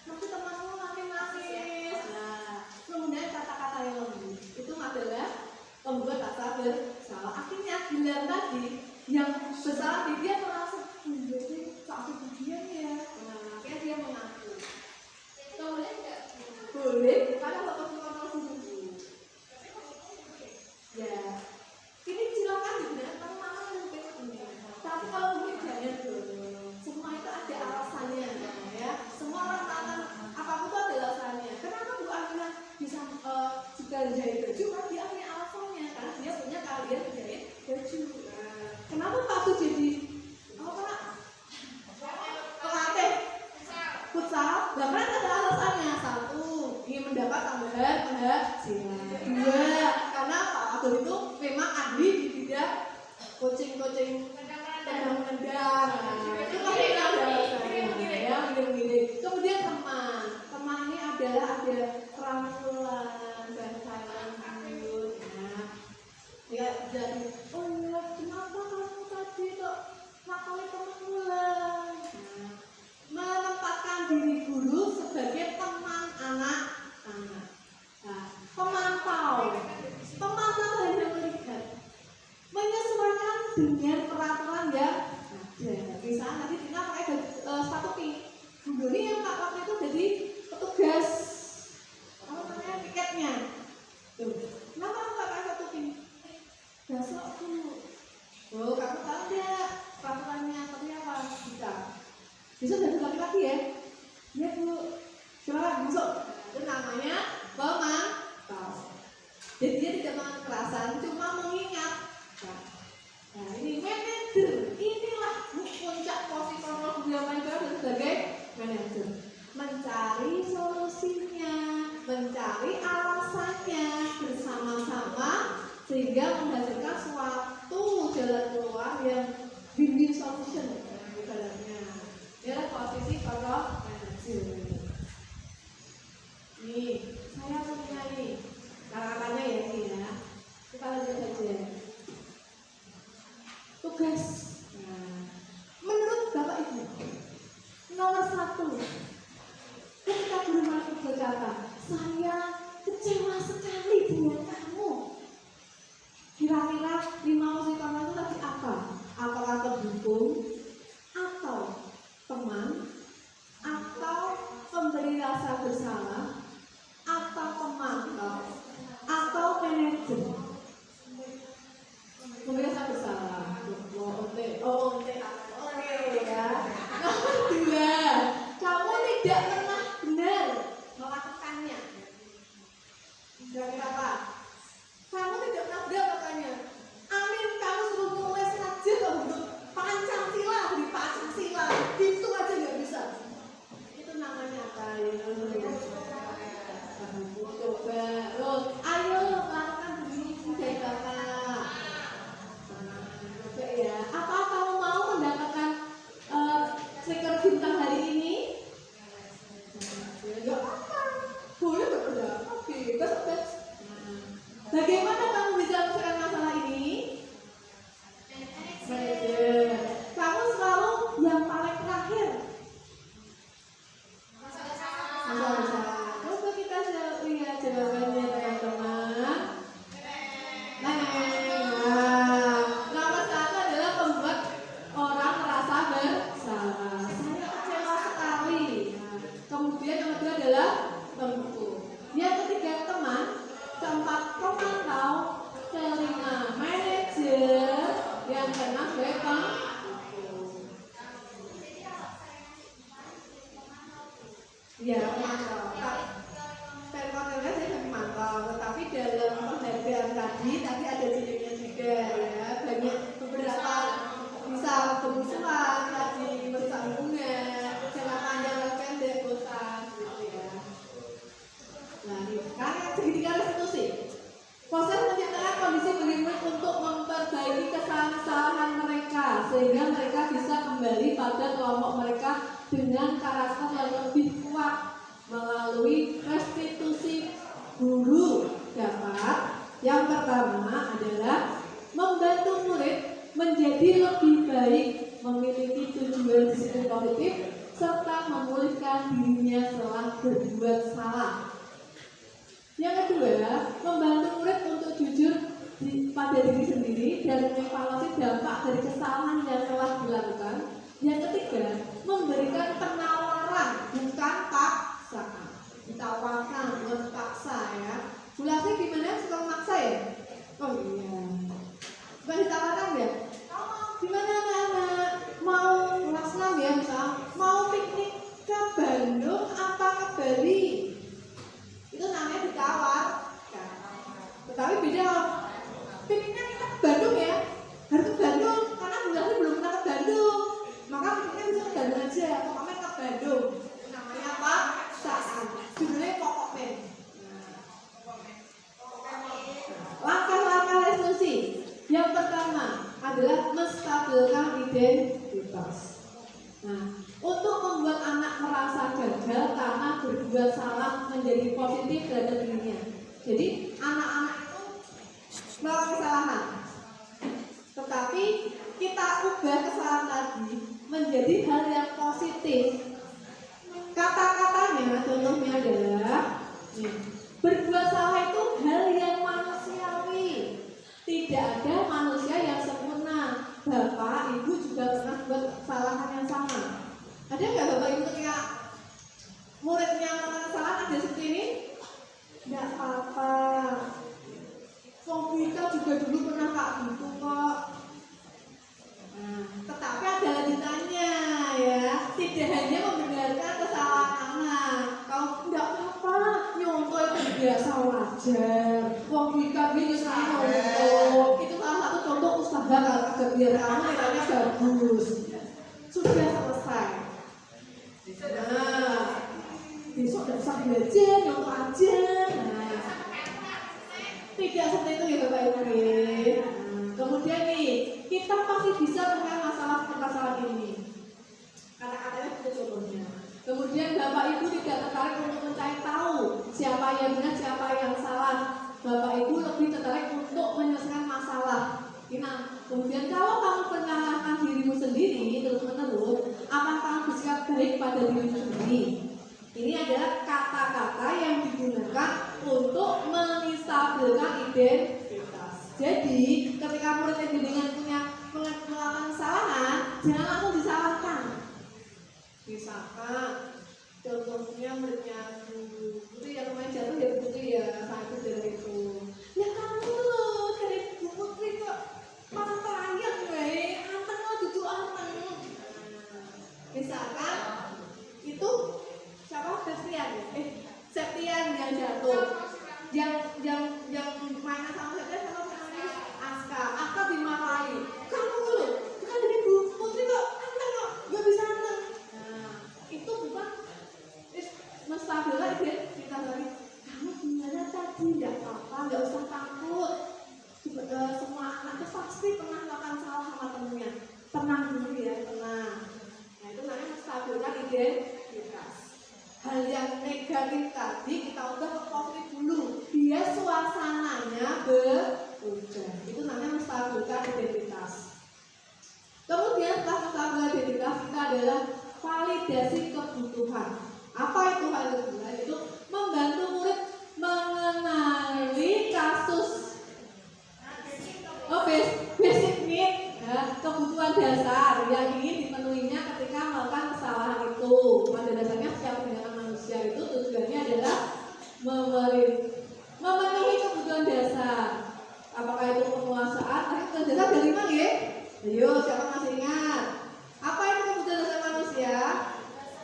nanti temanmu makin nangis. Nah, kemudian kata-kata yang lembut itu adalah pembuat rasa bersalah. Akhirnya gila tadi yang bersalah dia merasa jadi tak Budian ya. Nah, akhirnya dia mengaku. Boleh nggak? Boleh, karena waktu kontrol dulu. Ya, ini silakan digunakan teman-teman yang lebih ini. Tapi kalau mungkin jangan dulu. Semua itu ada alasannya, ya. Semua orang tangan apapun itu ada alasannya. Kenapa Bu Amina bisa juga jahit baju? Karena dia punya alasannya. Karena dia punya keahlian jahit baju. Nah, kenapa Pak tuh jadi pelatih futsal? Nah, kan ada alasannya. 1, ingin mendapat tambahan penghasilan. 2, karena Pak Abdul itu memang ahli di bidang coaching tendang-tendang. Itu pasti ada alasannya. Ya, gini. Kemudian teman ini adalah ada rangkulan dan sayang lanjut. Nah, ya jadi kenapa kamu tadi kok nakali teman-teman? Menempatkan diri guru sebagai teman anak-anak. Nah, pemantau hanya melihat, menyesuaikan dengan peraturan yang ada. Misalnya nanti kita pakai sepatu pink, Bu Doni yang waktu itu jadi petugas tiketnya. Tuh, kenapa kamu pakai sepatu pink? Besok dulu. Oh, kamu tahu nggak peraturannya seperti apa? Bisa jadi laki-laki ya? Iya Bu. Silakan masuk. Itu namanya pemantau. Jadi dia tidak melakukan kekerasan, cuma mengingat. Nah, ini manajer. Inilah puncak posisi kontrol kebijakan itu sebagai manajer. Mencari solusinya, mencari alasannya bersama-sama sehingga menghasilkan suatu jalan keluar yang win-win solution. Adalah posisi kontrol manajer. Nih, saya punya nih kata-katanya ya ini ya. Kita lanjut saja. Tugas. Nah, menurut Bapak Ibu, nomor 1, ketika guru masuk berkata, saya kecewa sekali dengan kamu. Kira-kira 5 posisi kamu itu tadi apa? Apakah pendukung, atau teman, atau pemberi rasa bersalah, atau pemantau, atau manajer? Pemberi rasa bersalah. Oke, tidak pernah benar melakukannya. Kira-kira apa? Kamu tidak pernah benar melakukannya. Amin, kamu suruh nulis saja untuk Pancasila, di Pancasila, gitu aja nggak bisa. Itu namanya apa ya? Coba, loh, ayo lakukan begini sudah Bapak. Coba ya, apa kamu mau mendapatkan stiker bintang hari ini? Ya apa? Boleh berpendapat, bebas. Bagaimana kamu bisa menyelesaikan masalah ini? Manajer, kamu selalu yang paling terakhir. Coba kita lihat jawabannya teman-teman. Nomor satu adalah membuat orang merasa bersalah. Saya kecewa sekali. Kemudian nomor dua adalah memukul. Yang ketiga teman, keempat pemantau, kelima manajer, yang keenam pemukul. Ya, pemantau. Performanya saya memantau, tetapi dalam penghargaan tadi ada jenisnya juga ya, banyak beberapa bisa kebusuhan tadi, merusak hubungan, kecelakaan jangka pendek, bosan gitu ya. Nah, karena segitiga restitusi, proses menciptakan kondisi bagi murid untuk memperbaiki kesalahan mereka sehingga mereka bisa kembali pada kelompok mereka dengan karakter yang lebih kuat melalui restitusi guru dapat. Yang pertama adalah membantu murid menjadi lebih baik, memiliki tujuan disiplin positif, serta memulihkan dirinya setelah berbuat salah. Yang kedua, membantu murid untuk jujur pada diri sendiri dan mengevaluasi dampak dari kesalahan yang telah dilakukan. Yang ketiga, memberikan penawaran, bukan paksaan. Ditawarkan, bukan paksa ya. Bulasi gimana? Suka maksa ya? Oh iya. Bukan ditawarkan ya? Gimana anak-anak? Mau kelas 6 ya misal? Mau piknik ke Bandung apa ke Bali? Itu namanya ditawar. Tetapi beda kalau pikniknya kita ke Bandung ya, harus ke Bandung karena bulannya belum pernah ke Bandung, maka pikniknya bisa ke Bandung aja, pokoknya ke Bandung. Namanya apa? Paksaan. Judulnya pokok men. Langkah-langkah restitusi. Yang pertama adalah menstabilkan identitas. Nah, untuk membuat anak merasa gagal karena berbuat salah menjadi positif terhadap dirinya. Jadi anak-anak itu melakukan kesalahan, tetapi kita ubah kesalahan tadi menjadi hal yang positif. Kata-katanya, contohnya adalah berbuat salah itu hal yang manusiawi. Tidak ada manusia yang sempurna. Bapak, ibu juga pernah buat kesalahan yang sama. Ada nggak bapak ibu ketika muridnya melakukan kesalahan ada seperti ini? Nggak apa-apa. Kita juga dulu pernah kayak gitu kok. Nah, tetapi ada lanjutannya ya. Tidak hanya membenarkan kesalahan anak. Kalau nggak apa-apa, nyontoh itu biasa wajar. Kita bisa nyontoh. Itu salah satu contoh usaha agar biar kamu nilainya bagus. Sudah selesai. Nah, besok udah bisa belajar, nyontoh aja. Nah, tidak seperti itu ya Bapak Ibu. Kemudian nih, kita pasti bisa menyelesaikan masalah permasalahan ini. Kata-katanya itu contohnya. Kemudian Bapak Ibu tidak tertarik untuk mencari tahu siapa yang benar, siapa yang salah. Bapak Ibu lebih tertarik untuk menyelesaikan masalah. Nah, kemudian kalau kamu menyalahkan dirimu sendiri terus-menerus, akan kamu bersikap baik pada dirimu sendiri. Ini adalah kata-kata yang digunakan untuk menstabilkan identitas. Jadi, ketika murid dengan punya melakukan kesalahan, jangan langsung disalahkan. Misalkan, contohnya muridnya itu yang namanya jatuh ya begitu ya, saya dari itu. Ya kamu loh dari Bu Putri kok malah terakhir gue, anteng lo duduk anteng. Misalkan itu adalah validasi kebutuhan. Apa itu validasi kebutuhan? Itu membantu murid mengenali kasus basic need, ya, kebutuhan dasar yang ingin dipenuhinya ketika melakukan kesalahan itu. Pada dasarnya setiap tindakan manusia itu tujuannya adalah memenuhi kebutuhan dasar. Apakah itu penguasaan? Kebutuhan dasar dari mana ya? Ayo, siapa masih ingat? Apa itu kebutuhan dasar manusia?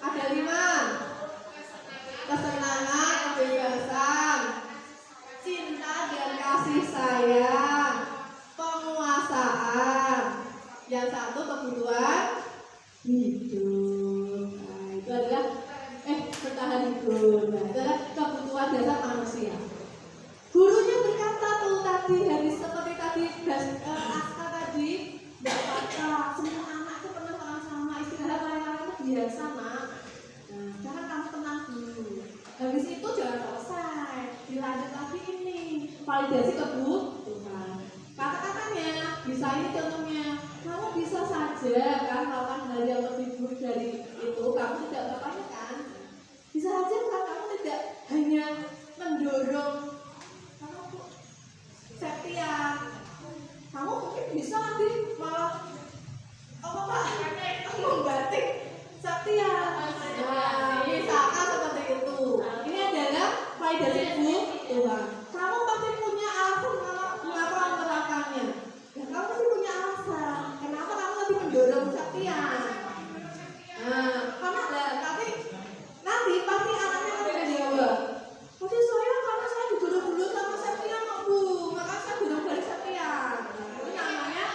Ada 5. Kesenangan, kebebasan, cinta dan kasih sayang, penguasaan. Yang satu kebutuhan hidup. Nah, itu adalah bertahan hidup. Nah, itu adalah kebutuhan dasar manusia. Gurunya berkata tuh tadi, seperti tadi Aska tadi, tidak apa-apa, semua anak itu pernah sama istirahat lain-lain itu biasa nak. Nah, jangan kamu tenang dulu. Habis itu jangan selesai, dilanjut lagi ini validasi kebutuhan. Kata-katanya bisa ini contohnya, kamu bisa saja kan melakukan hal yang lebih buruk dari itu, kamu tidak bapaknya kan? Bisa saja kan kamu tidak hanya mendorong Septian, kamu mungkin bisa nanti malah membatik Septian. Nah, misalkan seperti itu. Ini adalah validasi kebutuhan. Kamu pasti punya alasan mengapa melakukannya. Ya, kamu pasti punya alasan. Kenapa kamu lebih mendorong Septian? Nah, karena tapi nanti pasti anaknya akan menjawab. Pasti karena saya didorong dulu sama Septian, Bu. Maka saya dorong balik Septian. Itu namanya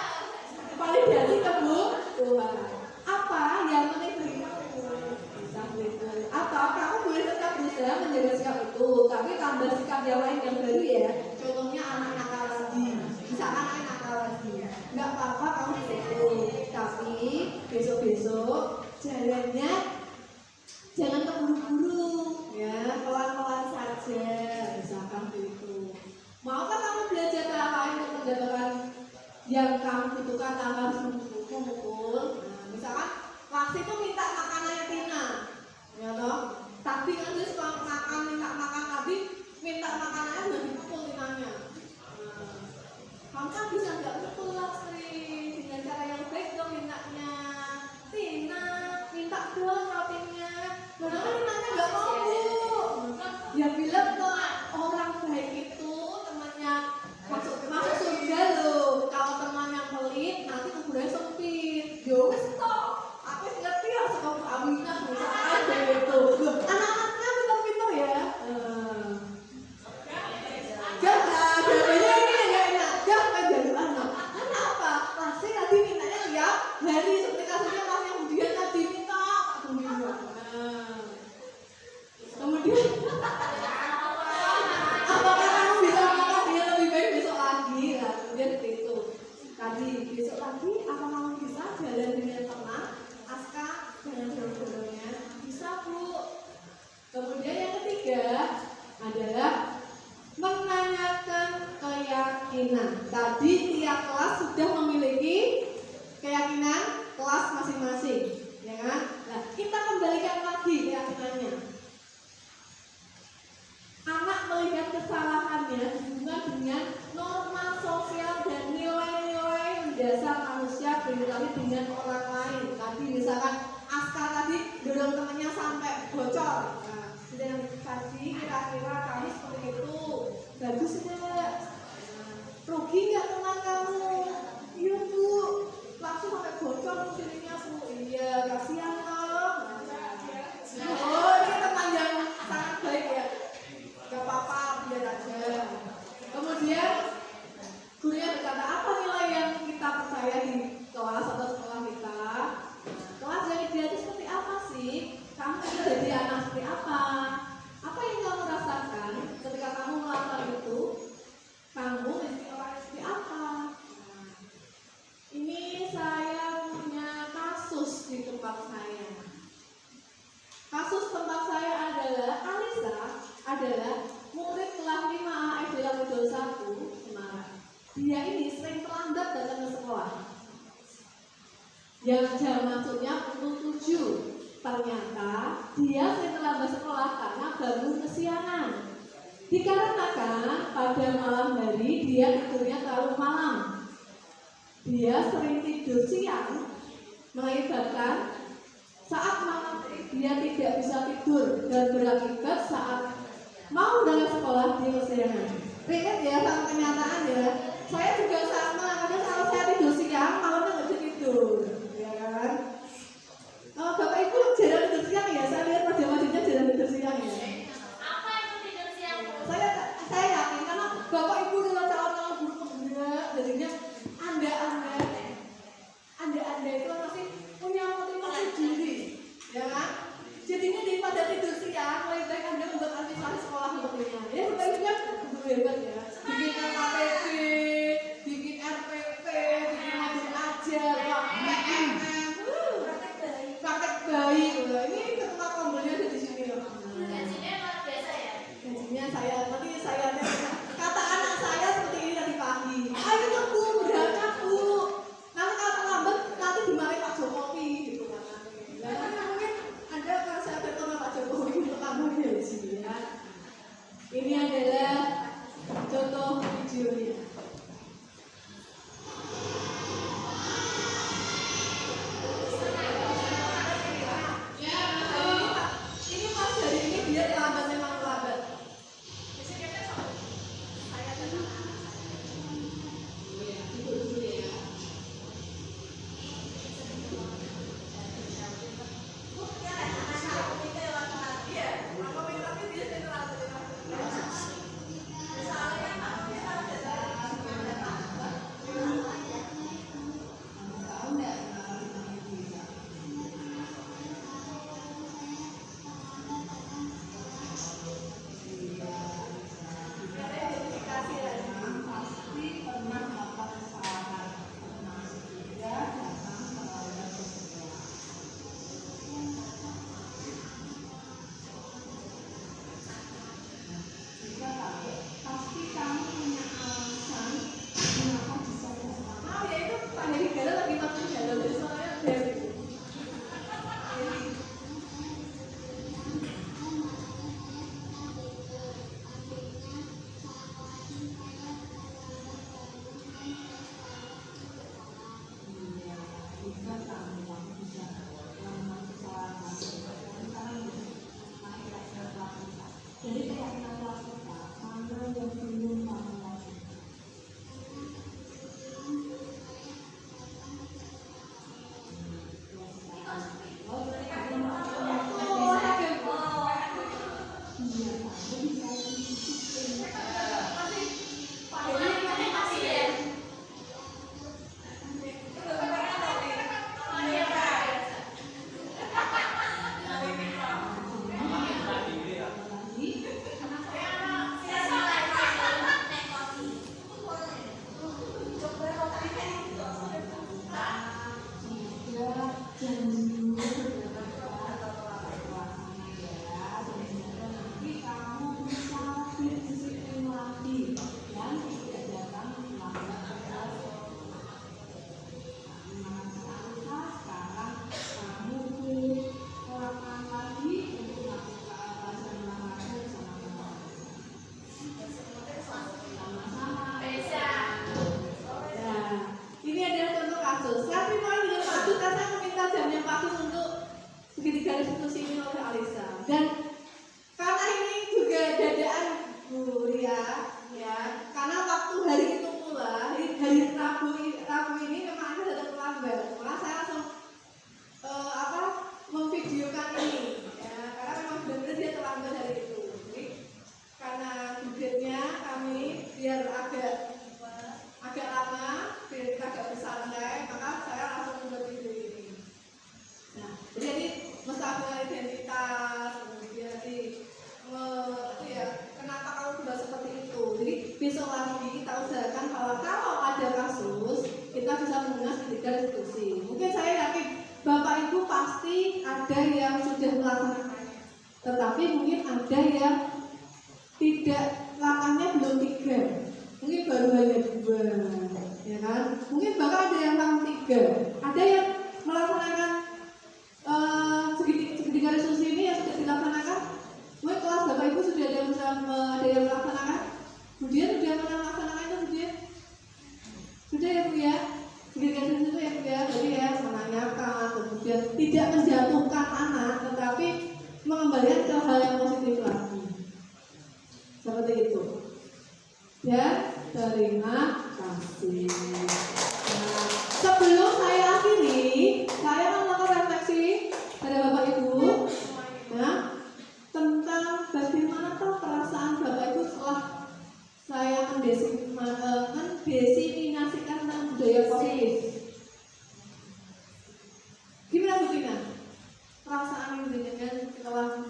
validasi kebutuhan. Apa yang penting bagi kamu? Bisa begitu. Atau kamu boleh tetap berusaha menjaga sikap itu, tapi tambah sikap yang lain yang baru ya. Contohnya anak nakal lagi. Misalkan anak nakal lagi. Enggak apa-apa kamu begitu. Tapi besok-besok jalannya jangan terburu-buru, ya, pelan-pelan saja, misalkan begitu. Maukah kamu belajar lain untuk mendapatkan yang kamu butuhkan tanpa harus memukul? Nah, misalkan Laksi itu minta makanannya Tina, ya toh. Tapi kan dia suka minta makan, tapi minta makanannya udah dipukul Tinanya. Nah, kamu kan bisa nggak mukul Laksi dengan cara yang baik dong mintanya. Tina, minta dong rotinya. Padahal Tinanya nggak mau. Ya bilang tuh orang baik itu temannya masuk surga loh. Kalau teman yang pelit nanti kuburannya sempit. Yo wes toh. Aku ngerti ya sekolah aminah misalkan begitu. Anak-anaknya pintar-pintar ya. Jangan, jadinya ini nggak enak. Jangan jadi anak. Karena apa? Pasti tadi mintanya tiap hari. Seperti kasusnya Mas yang kemudian tadi minta Pak Bumino. Kemudian apakah kamu bisa makan dia lebih baik besok lagi? Nah, kemudian itu tadi besok lagi apa kamu bisa jalan dengan tenang? Aska dengan dorong-dorongnya bisa Bu. Kemudian yang ketiga adalah menanyakan keyakinan. Tadi tiap kelas sudah memiliki keyakinan kelas masing-masing, ya kan? Nah, kita kembalikan lagi keyakinannya. Anak melihat kesalahannya hubungan dengan norma sosial dan nilai-nilai mendasar manusia berinteraksi dengan orang lain. Tadi misalkan Aska tadi dorong temannya sampai bocor. Nah, sedang tadi kira-kira kamu seperti itu bagus enggak? Rugi nggak teman kamu? Iya Bu, langsung sampai bocor mesinnya Bu. Iya, kasihan loh. Oh, ini teman yang sangat baik ya. Gak apa-apa, biar aja. Kemudian gurunya berkata, apa nilai yang kita percaya di kelas atau sekolah kita? Kelas yang ideal itu seperti apa sih? Kamu ingin jadi anak seperti apa? Apa yang kamu rasakan ketika kamu melakukan itu? Kamu menjadi orang seperti apa? Ini saya punya kasus di tempat saya. Kasus tempat saya adalah Alisa adalah murid kelas 5A SD Langudul 1 Semarang. Dia ini sering terlambat datang ke sekolah. yang jam masuknya pukul 7. Ternyata dia sering terlambat sekolah karena bangun kesiangan. Dikarenakan pada malam hari dia tidurnya terlalu malam. Dia sering tidur siang, mengakibatkan saat malam dia tidak bisa tidur dan berakibat saat mau berangkat sekolah dia kesiangan. Ingat ya sama kenyataan ya. Saya juga sama, kadang kalau saya tidur siang malamnya nggak bisa tidur, ya kan? Oh, Bapak Ibu jarang tidur siang ya? Saya lihat wajah-wajahnya jarang tidur siang ya. Apa itu tidur siang? Saya yakin karena Bapak Ibu adalah calon-calon guru pembina, jadinya anda itu pasti punya motivasi diri, ya kan? Jadinya daripada tidur siang, lebih baik Anda membuat antisipasi sekolah sebetulnya. Ya, Bapak Ibu kan guru hebat ya. Bikin KTP, bikin RPP, bikin modul ajar, praktek bayi. Ini ketua kombolnya ada di sini loh. Gajinya luar biasa ya? Gajinya nanti saya kata anak saya seperti ini tadi pagi. Ayo tuh Bu, berangkat Bu. Nanti kalau terlambat nanti dimarahin Pak Jokowi gitu kan. Nah, mungkin Anda kalau saya bertemu Pak Jokowi untuk tambah di sini ya. Ini adalah contoh videonya. Ini pas hari ini dia terlambat, memang terlambat. Tetapi mungkin ada yang tidak, langkahnya belum 3, mungkin baru hanya 2, ya kan? Mungkin bahkan ada yang langkah 3, ada yang melangkah tidak menjatuhkan anak, tetapi mengembalikan ke hal yang positif lagi. Seperti itu. Dan terima kasih. Nah, sebelum saya akhiri, saya akan melakukan refleksi pada Bapak Ibu, nah, tentang bagaimana perasaan Bapak Ibu setelah saya mendefinisikan tentang budaya positif. Gimana Bu Tina? Perasaan yang dengan setelah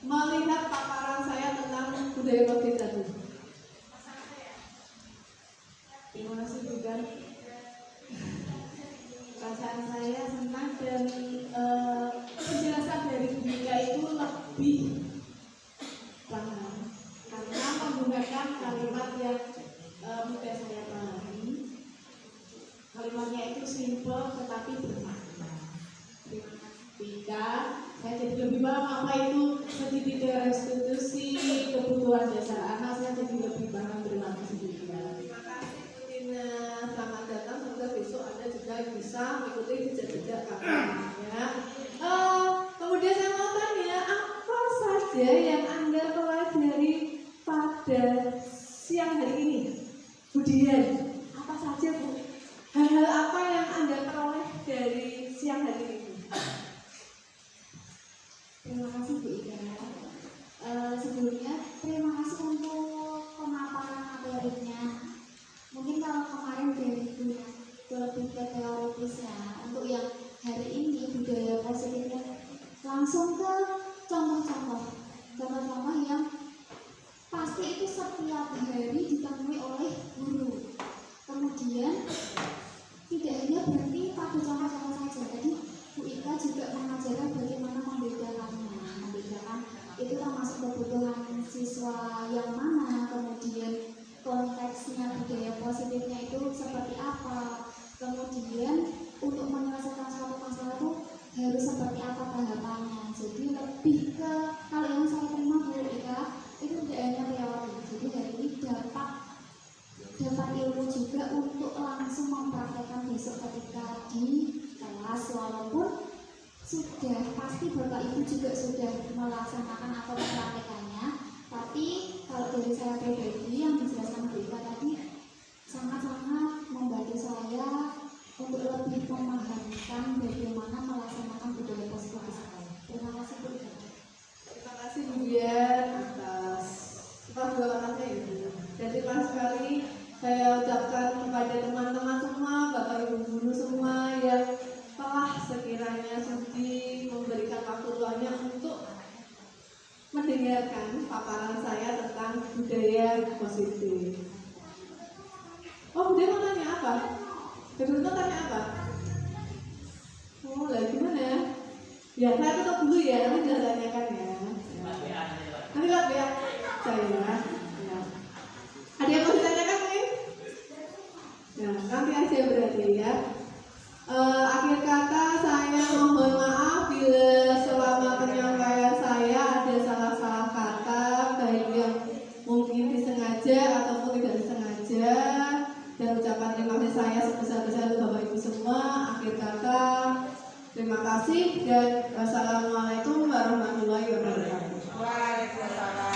melihat paparan saya tentang budaya positif tadi. Terima kasih juga. Perasaan saya senang dan penjelasan dari Bu Mika itu lebih paham karena menggunakan kalimat yang mudah saya pahami. Kalimatnya itu simple tetapi bermakna. Terima kasih Mika. Saya jadi lebih paham apa itu segitiga restitusi kebutuhan dasar anak. Saya jadi lebih paham. Terima kasih Mika. Terima kasih Bu Tina. Selamat datang. Semoga besok Anda juga bisa mengikuti jejak-jejak kakaknya. Kemudian saya mau tanya, apa saja yang Anda pelajari pada siang hari ini? Bu Dian, apa saja Bu? Hal-hal apa yang Anda peroleh dari siang hari ini? Terima kasih Bu Ika. Sebelumnya terima kasih untuk pemaparan materinya. Mungkin kalau kemarin dari Bu lebih ke teoritisnya, untuk yang hari ini budaya positifnya langsung ke contoh-contoh yang pasti itu setiap hari ditemui oleh guru. Kemudian tidak hanya berarti pada contoh-contoh saja. Tadi Bu Ika juga mengajarkan bagaimana membedakan itu termasuk kebutuhan siswa yang mana, kemudian konteksnya budaya positifnya itu seperti apa, kemudian untuk menyelesaikan suatu masalah itu harus seperti apa tahapannya. Jadi lebih ke kalau yang saya terima Bu Ika itu tidak hanya teori, jadi hari ini dapat ilmu juga untuk langsung mempraktekkan besok ketika di kelas, walaupun sudah pasti Bapak Ibu juga sudah melaksanakan atau mempraktekannya, tapi kalau dari saya pribadi yang dijelaskan Bu Ika tadi sangat-sangat membantu saya untuk lebih memahamkan bagaimana melaksanakan budaya positif di sekolah. Terima kasih Bu Ika. Terima kasih Bu Dian atas perjuangannya Ibu. Dan terima sekali saya ucapkan kepada teman-teman semua, Bapak Ibu guru semua yang telah sekiranya sudi memberikan waktu luangnya untuk mendengarkan paparan saya tentang budaya positif. Oh, Bu Dian mau tanya apa? Kedua mau tanya apa? Oh, lah gimana ya? Ya, saya tutup dulu ya, nanti sudah tanyakan ya. Nanti lihat ya, saya ya. Ada yang mau ditanyakan mungkin? Nah, nanti aja berarti ya. Akhir kata saya mohon maaf bila selama penyampaian saya ada salah-salah kata, baik yang mungkin disengaja ataupun tidak disengaja. Dan ucapan terima kasih saya sebesar-besarnya untuk Bapak Ibu semua. Akhir kata, terima kasih dan wassalamualaikum warahmatullahi wabarakatuh. Waalaikumsalam.